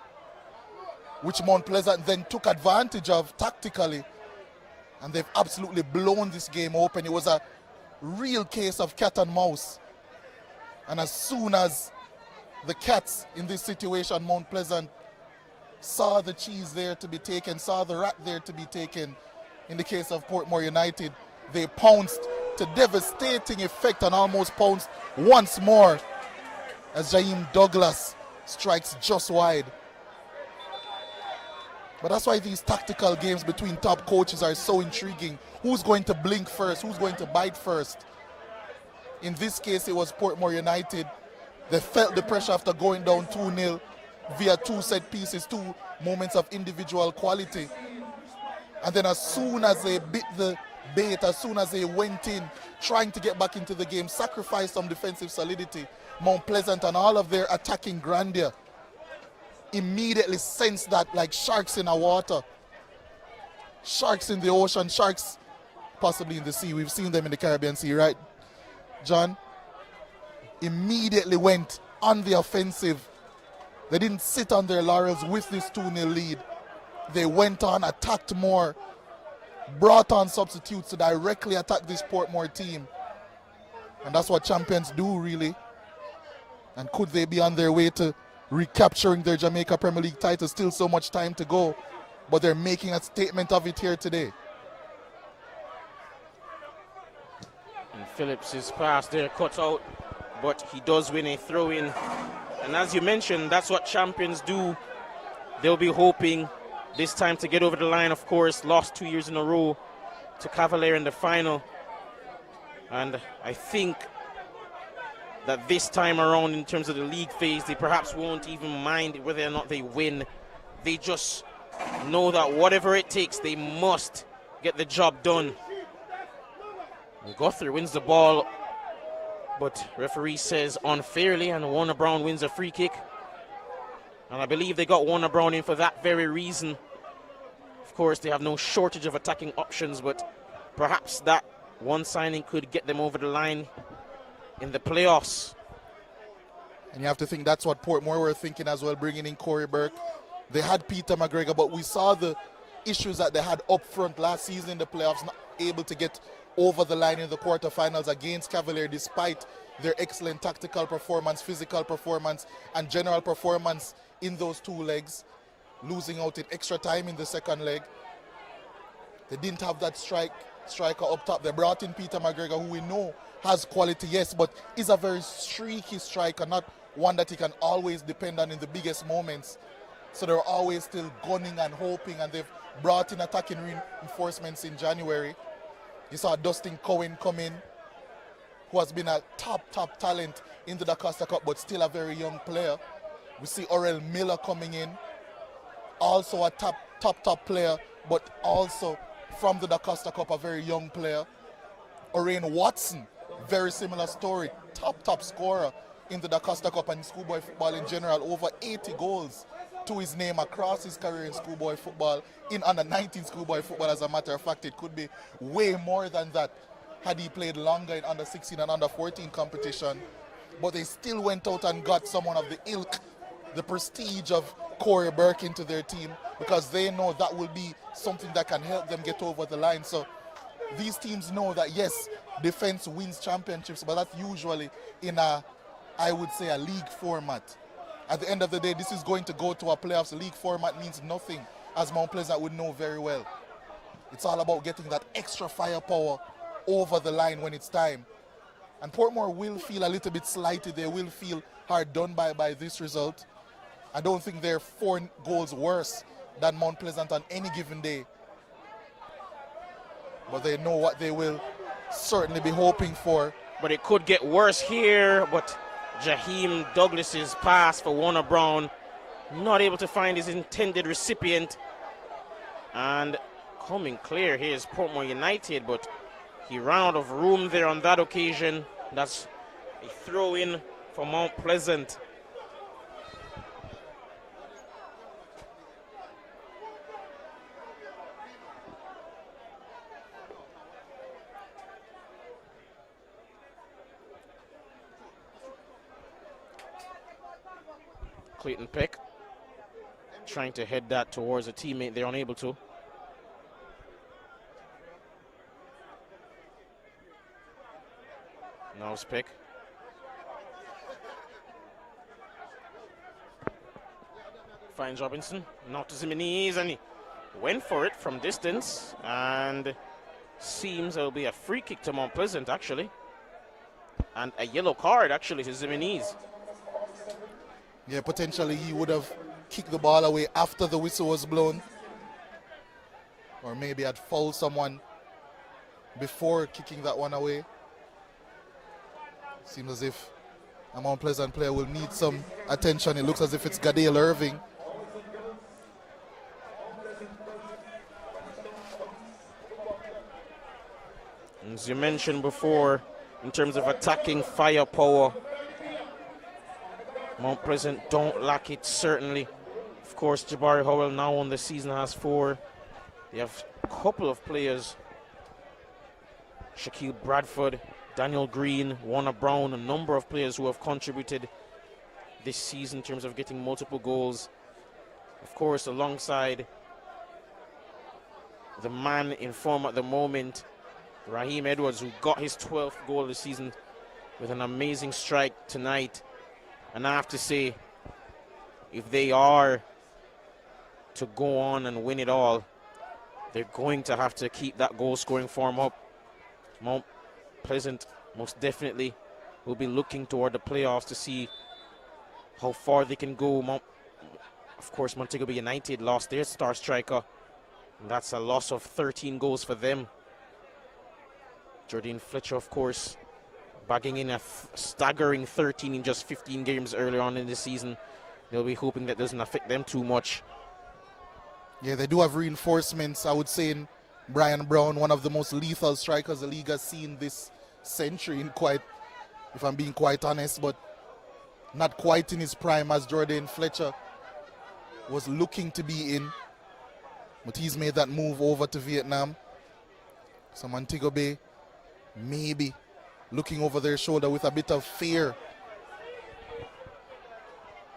which Mount Pleasant then took advantage of tactically, and they've absolutely blown this game open. It was a real case of cat and mouse. And as soon as the Cats in this situation, Mount Pleasant, saw the cheese there to be taken, saw the rat there to be taken, in the case of Portmore United, they pounced to devastating effect and almost pounced once more as Jaheim Douglas strikes just wide. But that's why these tactical games between top coaches are so intriguing. Who's going to blink first? Who's going to bite first? In this case, it was Portmore United. They felt the pressure after going down 2-0 via 2 set pieces, 2 moments of individual quality. And then as soon as they bit the bait, as soon as they went in, trying to get back into the game, sacrificed some defensive solidity, Mount Pleasant and all of their attacking grandeur immediately sensed that like sharks in the water. Sharks in the ocean, sharks possibly in the sea. We've seen them in the Caribbean Sea, right, John? Immediately went on the offensive. They didn't sit on their laurels with this 2-0 lead. They went on, attacked more, brought on substitutes to directly attack this Portmore team. And that's what champions do, really. And could they be on their way to recapturing their Jamaica Premier League title? Still so much time to go, but they're making a statement of it here today. And Phillips' pass there cut out, but he does win a throw-in. And as you mentioned, that's what champions do. They'll be hoping this time to get over the line, of course. Lost 2 years in a row to Cavalier in the final. And I think that this time around, in terms of the league phase, they perhaps won't even mind whether or not they win. They just know that whatever it takes, they must get the job done. And Guthrie wins the ball, but referee says unfairly, and Warner Brown wins a free kick. And I believe they got Warner Brown in for that very reason. Of course, they have no shortage of attacking options, but perhaps that one signing could get them over the line in the playoffs. And you have to think that's what Portmore were thinking as well, bringing in Corey Burke. They had Peter McGregor, but we saw the issues that they had up front last season in the playoffs, not able to get over the line in the quarterfinals against Cavalier, despite their excellent tactical performance, physical performance, and general performance in those 2 legs, losing out in extra time in the second leg. They didn't have that striker up top. They brought in Peter McGregor, who we know has quality, yes, but is a very streaky striker, not one that he can always depend on in the biggest moments. So they're always still gunning and hoping, and they've brought in attacking reinforcements in January. You saw Dustin Cohen come in, who has been a top talent in the Da Costa Cup, but still a very young player. We see Orel Miller coming in, also a top player, but also from the Da Costa Cup, a very young player. Orain Watson, very similar story, top scorer in the Da Costa Cup and schoolboy football in general, over 80 goals to his name across his career in schoolboy football, in under-19 schoolboy football. As a matter of fact, it could be way more than that had he played longer in under-16 and under-14 competition. But they still went out and got someone of the ilk, the prestige of Corey Burke into their team, because they know that will be something that can help them get over the line. So these teams know that, yes, defense wins championships, but that's usually in I would say, a league format. At the end of the day, this is going to go to a playoffs. League format means nothing, as Mount Pleasant would know very well. It's all about getting that extra firepower over the line when it's time. And Portmore will feel a little bit slighted. They will feel hard done by this result. I don't think they're 4 goals worse than Mount Pleasant on any given day. But they know what they will certainly be hoping for. But it could get worse here, but Jaheim Douglas's pass for Warner Brown, not able to find his intended recipient. And coming clear here is Portmore United, but he ran out of room there on that occasion. That's a throw-in for Mount Pleasant. Clayton Peck trying to head that towards a teammate. They're unable to. Now it's Peck. Finds Robinson. Now to Zimenez, and he went for it from distance. And seems there will be a free kick to Mount Pleasant, actually. And a yellow card, actually, to Zimenez. Yeah, potentially he would have kicked the ball away after the whistle was blown. Or maybe had fouled someone before kicking that one away. Seems as if a Mount Pleasant player will need some attention. It looks as if it's Gadale Irving. As you mentioned before, in terms of attacking firepower, Mount Pleasant don't lack it, certainly. Of course, Jabari Howell now on the season has 4. They have a couple of players. Shaquille Bradford, Daniel Green, Warner Brown, a number of players who have contributed this season in terms of getting multiple goals. Of course, alongside the man in form at the moment, Raheem Edwards, who got his 12th goal of the season with an amazing strike tonight. And I have to say, if they are to go on and win it all, they're going to have to keep that goal-scoring form up. Mount Pleasant most definitely will be looking toward the playoffs to see how far they can go. Of course, Montego Bay United lost their star striker. And that's a loss of 13 goals for them. Jordan Fletcher, of course, bagging in a staggering 13 in just 15 games earlier on in the season. They'll be hoping that doesn't affect them too much. Yeah, they do have reinforcements, I would say, in Brian Brown, one of the most lethal strikers the league has seen this century, in quite, if I'm being quite honest, but not quite in his prime as Jordan Fletcher was looking to be in. But he's made that move over to Vietnam. So Montego Bay maybe looking over their shoulder with a bit of fear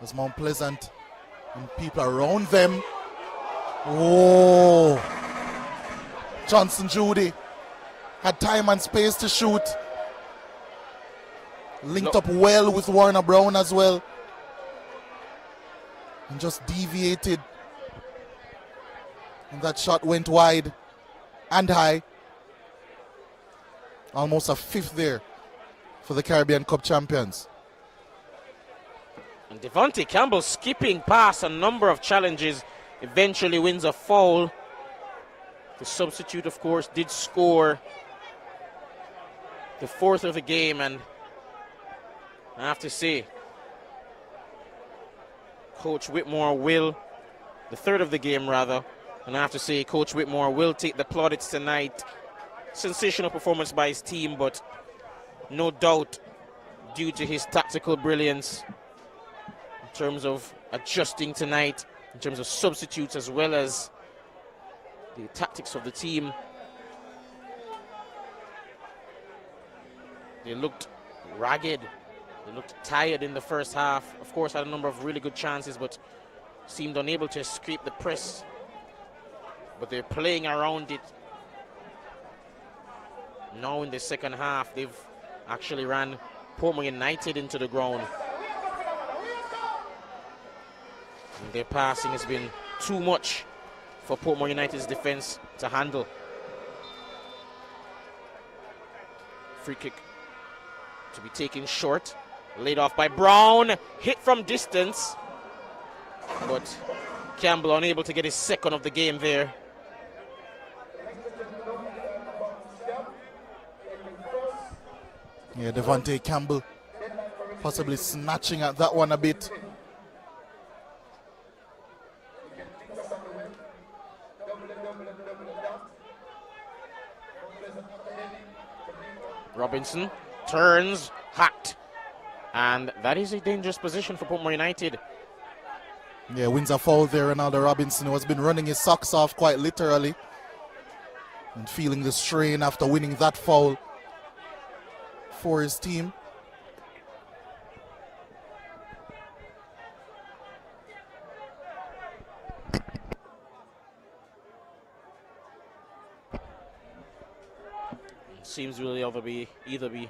as Mount Pleasant and people around them. Oh, Johnson Judy had time and space to shoot. Linked up well with Warner Brown as well. And just deviated. And that shot went wide and high. Almost a 5th there for the Caribbean Cup champions. And Devontae Campbell skipping past a number of challenges, eventually wins a foul. The substitute, of course, did score the 4th of the game, and I have to say, Coach Whitmore will, the 3rd of the game rather, and I have to say Coach Whitmore will take the plaudits tonight. Sensational performance by his team, but no doubt due to his tactical brilliance in terms of adjusting tonight, in terms of substitutes as well as the tactics of the team. They looked ragged, they looked tired in the first half. Of course, had a number of really good chances, but seemed unable to escape the press. But they're playing around it. Now in the second half, they've actually ran Portmore United into the ground. And their passing has been too much for Portmore United's defense to handle. Free kick to be taken short. Laid off by Brown. Hit from distance. But Campbell unable to get his 2nd of the game there. Yeah, Devontae Campbell possibly snatching at that one a bit. Robinson turns, hacked. And that is a dangerous position for Portmore United. Yeah, wins a foul there. Ronaldo Robinson, who has been running his socks off quite literally and feeling the strain after winning that foul for his team. Seems will either be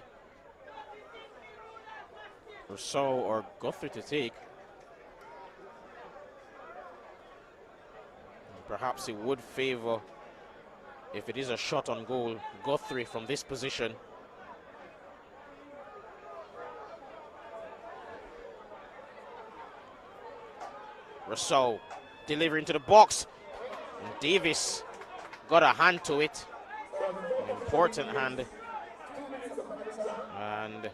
Rousseau or Guthrie to take. Perhaps it would favor, if it is a shot on goal, Guthrie from this position. Rousseau delivering to the box. And Davis got a hand to it. An important hand. And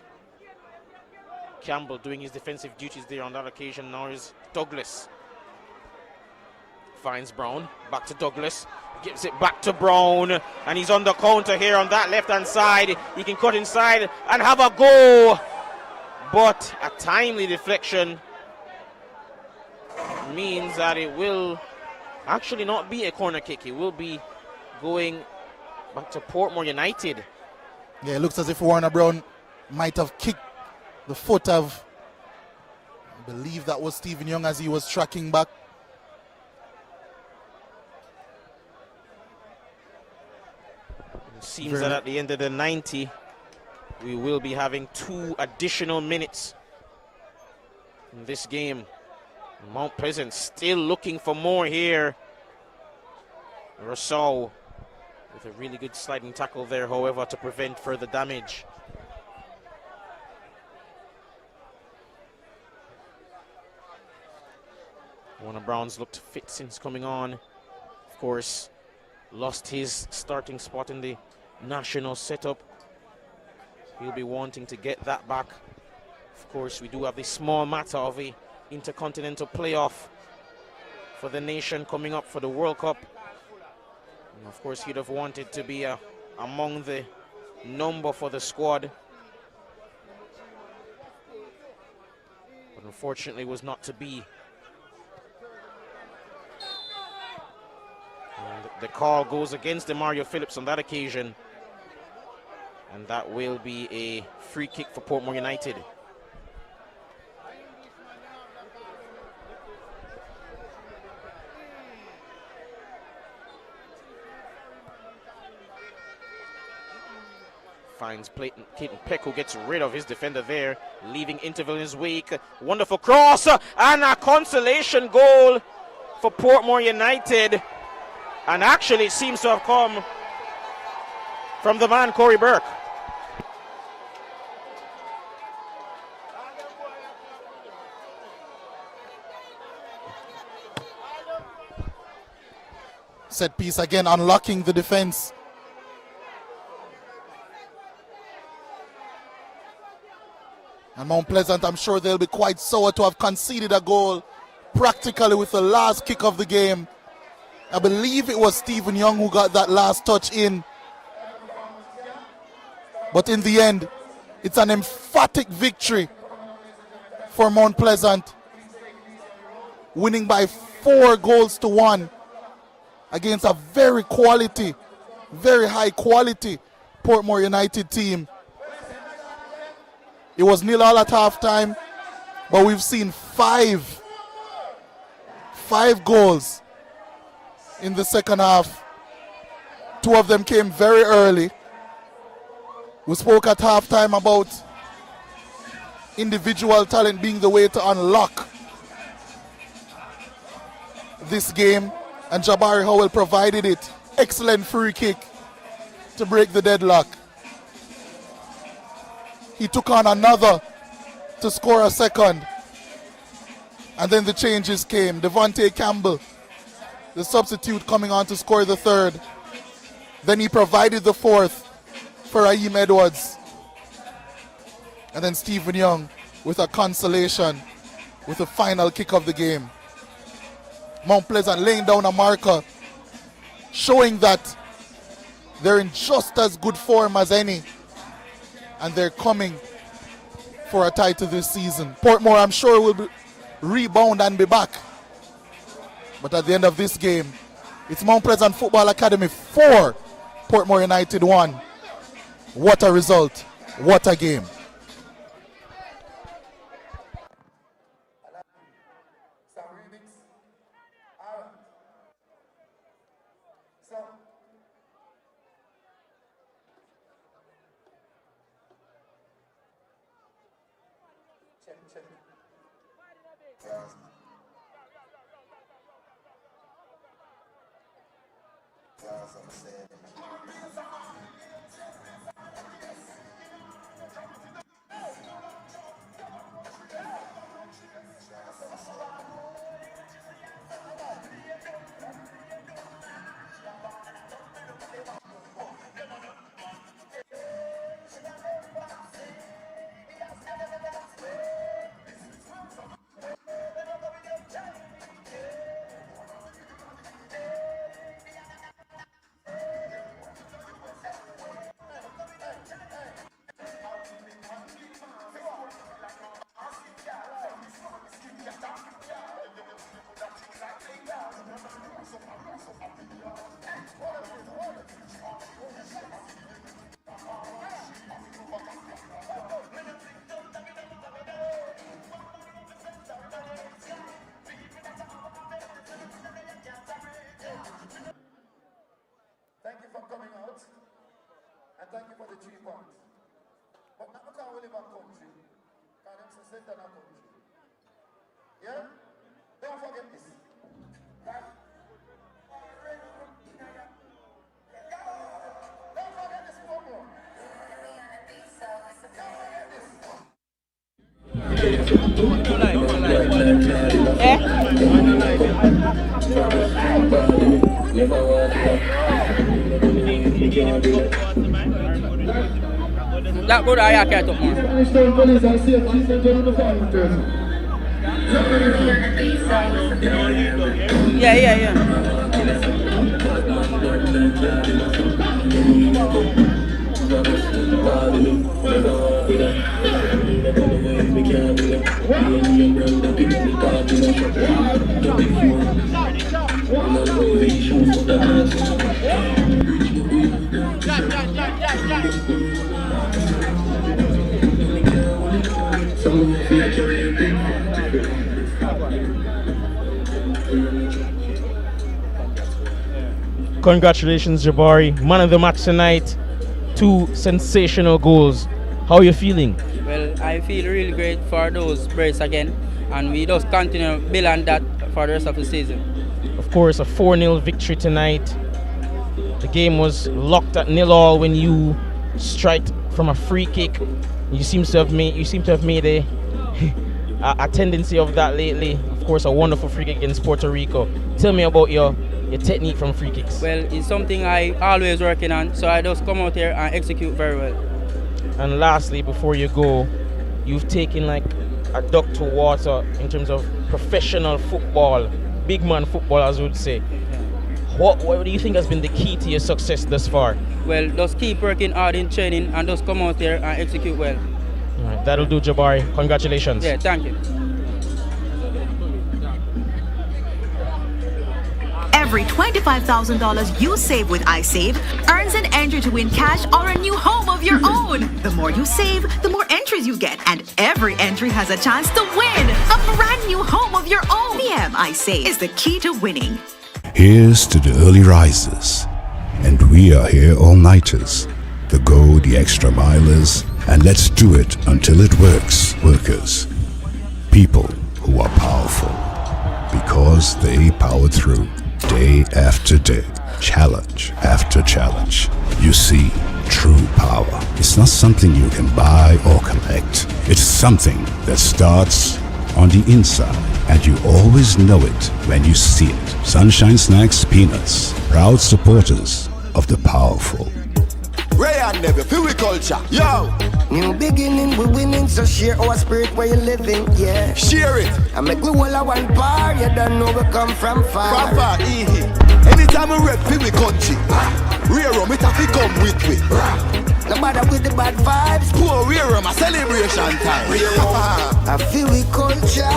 Campbell doing his defensive duties there on that occasion. Now is Douglas. Finds Brown. Back to Douglas. Gives it back to Brown. And he's on the counter here on that left-hand side. He can cut inside and have a go. But a timely deflection means that it will actually not be a corner kick. It will be going back to Portmore United. Yeah, it looks as if Warner Brown might have kicked the foot of, I believe that was Stephen Young as he was tracking back. It seems that at the end of the 90, we will be having 2 additional minutes in this game. Mount Pleasant still looking for more here. Rousseau with a really good sliding tackle there, however, to prevent further damage. Warner Brown's looked fit since coming on. Of course, lost his starting spot in the national setup. He'll be wanting to get that back. Of course, we do have the small matter of a intercontinental playoff for the nation coming up for the World Cup. And of course, he'd have wanted to be among the number for the squad. But unfortunately was not to be. And the call goes against Demario Phillips on that occasion. And that will be a free kick for Portmore United. Finds Clayton Peck, who gets rid of his defender there, leaving interval in his wake. Wonderful cross and a consolation goal for Portmore United. And actually it seems to have come from the man Corey Burke. Set piece again, unlocking the defense. And Mount Pleasant, I'm sure they'll be quite sour to have conceded a goal practically with the last kick of the game. I believe it was Stephen Young who got that last touch in. But in the end, it's an emphatic victory for Mount Pleasant, winning by 4-1 against a very high quality Portmore United team. It was 0-0 at halftime, but we've seen five goals in the second half. 2 of them came very early. We spoke at halftime about individual talent being the way to unlock this game, and Jabari Howell provided it. Excellent free kick to break the deadlock. He took on another to score a second. And then the changes came. Devontae Campbell, the substitute, coming on to score the third. Then he provided the fourth for Raheem Edwards. And then Stephen Young with a consolation with the final kick of the game. Mount Pleasant laying down a marker, showing that they're in just as good form as any, and they're coming for a title this season. Portmore, I'm sure, will rebound and be back. But at the end of this game, it's Mount Pleasant Football Academy 4, Portmore United 1. What a result. What a game. check. Yes. Yes, I'm saying. Thank you for coming out, and thank you for the 3 points. But not because we live in country, because it's a center of country. Yeah? Don't forget this. Right? Don't forget this one more. That good I can't talk more. Yeah. Congratulations, Jabari. Man of the match tonight. 2 sensational goals. How are you feeling? Well, I feel really great for those brace again, and we just continue build on that for the rest of the season. Of course, a 4-0 victory tonight. The game was locked at 0-0 when you striked from a free kick. You seem to have made a tendency of that lately. Of course, a wonderful free kick against Puerto Rico. Tell me about your technique from free kicks. Well, it's something I always working on, so I just come out here and execute very well. And lastly, before you go, you've taken like a duck to water in terms of professional football, big man football, as we would say. What do you think has been the key to your success thus far? Well, just keep working hard in training and just come out here and execute well. All right, that'll do, Jabari. Congratulations. Yeah, thank you. Every $25,000 you save with iSave earns an entry to win cash or a new home of your own. The more you save, the more entries you get, and every entry has a chance to win a brand new home of your own. VM iSave is the key to winning. Here's to the early risers, and we are here all-nighters, the go the extra milers, and let's do it until it works, workers. People who are powerful, because they powered through. Day after day, challenge after challenge. You see, true power is not something you can buy or collect. It's something that starts on the inside, and you always know it when you see it. Sunshine Snacks Peanuts, proud supporters of the powerful. Ray and Never, feel we culture, yo! New beginning, we winning, so share our spirit where you living, yeah. Share it! I make we all a one bar, you don't know we come from far. From far, anytime we rep, feel we country. Rear rum, it have to come with me. No matter with the bad vibes. Poor rear rum, a celebration time. I feel we culture.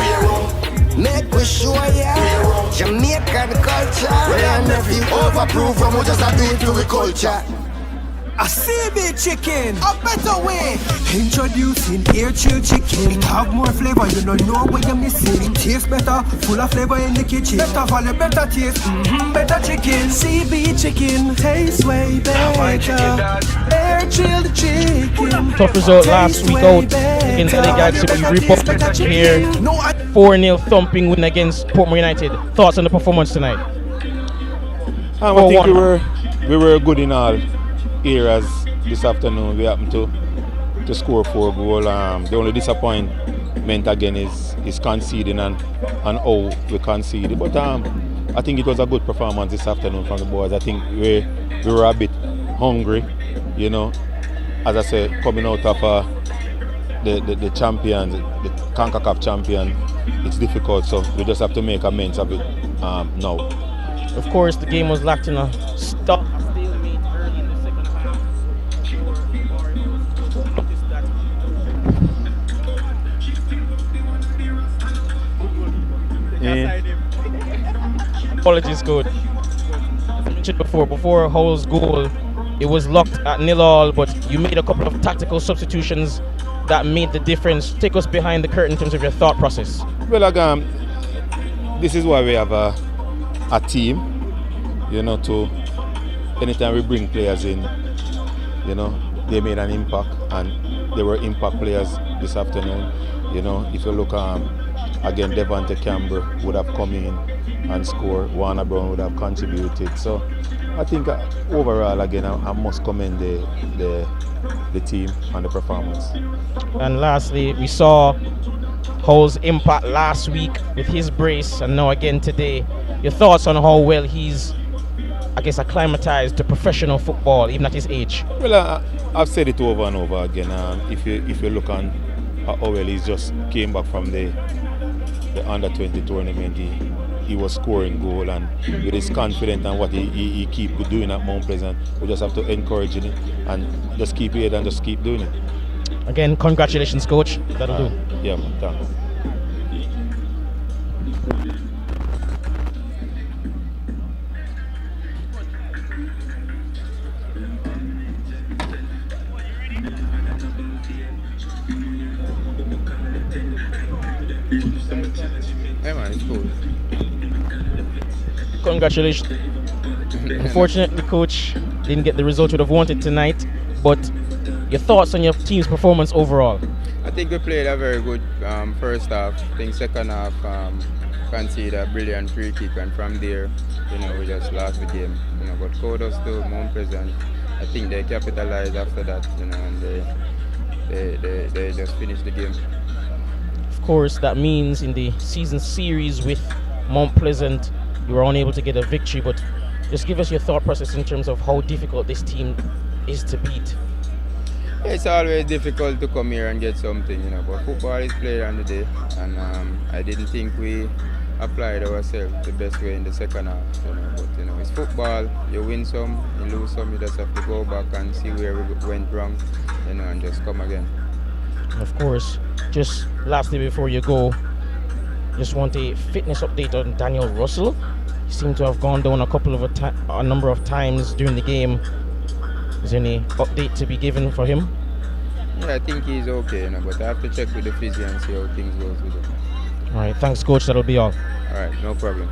Make we show ya Jamaican culture. Ray and Never, overproof, and we just a do it to we culture. A CB chicken, a better way. Introducing air chill chicken. It have more flavor, you don't know what you're missing. It tastes better, full of flavor in the kitchen. Better for the better taste, better chicken. CB chicken tastes way better. Air chilled chicken. Tough result last week out against LA Galaxy, but you rebound here. 4-0 thumping win against Portmore United. Thoughts on the performance tonight? I think we were good in all areas this afternoon. We happened to score 4 goals. The only disappointment again is conceding and how we conceded. But I think it was a good performance this afternoon from the boys. I think we were a bit hungry, you know. As I said, coming out of the champions, the CONCACAF champion, it's difficult. So we just have to make amends of it now. Of course, the game was locked in a stalemate early in the second half. Apologies, good. As I mentioned before Hull's goal, it was locked at 0-0, but you made a couple of tactical substitutions that made the difference. Take us behind the curtain in terms of your thought process. Well, this is why we have a team, you know, to anytime we bring players in, you know, they made an impact, and they were impact players this afternoon. You know, if you look again, Devontae Campbell would have come in and scored, Warner Brown would have contributed. So I think overall, again, I must commend the team and the performance. And lastly, we saw Hull's impact last week with his brace, and now again today. Your thoughts on how well he's, I guess, acclimatized to professional football, even at his age? Well, I've said it over and over again. If you look on how well he's just came back from the under-20 tournament, he was scoring goal, and with his confidence and what he keep doing at Mount Pleasant, we just have to encourage him and just keep it and just keep doing it. Again, congratulations, coach. That'll do. Yeah, man, thanks. Hey man, it's cool. Congratulations. Unfortunately, coach didn't get the result you would have wanted tonight, but your thoughts on your team's performance overall? I think we played a very good first half. I think second half conceded a brilliant free kick, and from there, you know, we just lost the game. You know, but kudos to Mount Pleasant. I think they capitalized after that, you know, and they just finished the game. Of course, that means in the season series with Mount Pleasant, you were unable to get a victory, but just give us your thought process in terms of how difficult this team is to beat. It's always difficult to come here and get something, you know, but football is played on the day, and I didn't think we applied ourselves the best way in the second half, you know, but you know, it's football. You win some, you lose some, you just have to go back and see where we went wrong, you know, and just come again. Of course, just lastly before you go, just want a fitness update on Daniel Russell. He seemed to have gone down a number of times during the game. Is there any update to be given for him? Yeah, I think he's okay, you know, but I have to check with the physio and see how things goes with him. All right, thanks, coach. That'll be all. All right, no problem.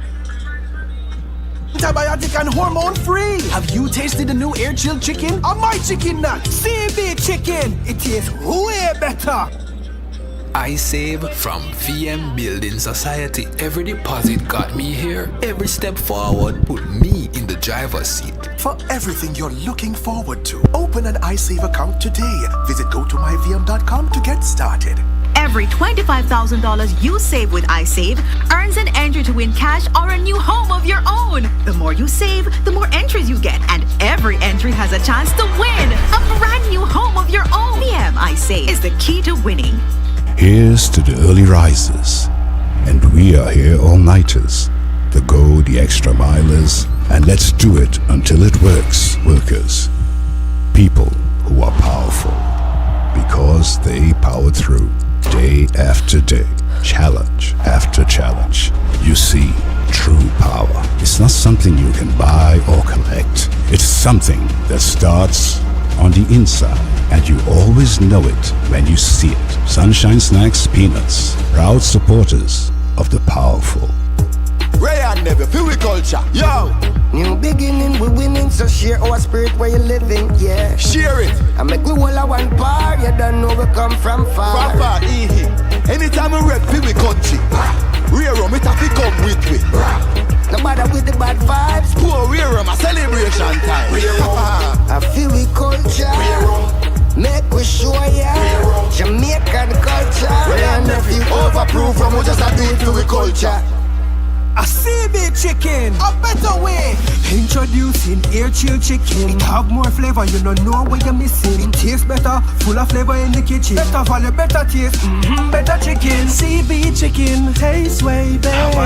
Antibiotic and hormone free. Have you tasted the new air chilled chicken? On my chicken nut, CB chicken. It tastes way better. I save from VM Building Society. Every deposit got me here. Every step forward put me in the driver's seat. For everything you're looking forward to, open an iSave account today. Visit gotomyvm.com to get started. Every $25,000 you save with iSave earns an entry to win cash or a new home of your own. The more you save, the more entries you get, and every entry has a chance to win a brand new home of your own. VM iSave is the key to winning. Here's to the early risers, and we are here all-nighters, the go the extra milers, and let's do it until it works, workers. People who are powerful, because they power through, day after day, challenge after challenge. You see, true power is not something you can buy or collect. It's something that starts on the inside, and you always know it when you see it. Sunshine Snacks Peanuts, proud supporters of the powerful. Ray and Never, feel we culture. Yo! New beginning, we winning, so share our spirit where you living, yeah. Share it. I make we all a one par, you don't know we come from far. From far, anytime we rep in we country. Rear rum, it have to come with me. No matter with the bad vibes. Poor rear rum, a celebration time. Rear rum, I feel we culture. Make we show ya Jamaican culture. Ray and Nephew overproof from we just a do it for we culture. A CB chicken, a better way. Introducing air chill chicken. It have more flavor, you don't know what you're missing. It tastes better, full of flavor in the kitchen. Better value, better taste, better chicken. CB chicken, tastes way better.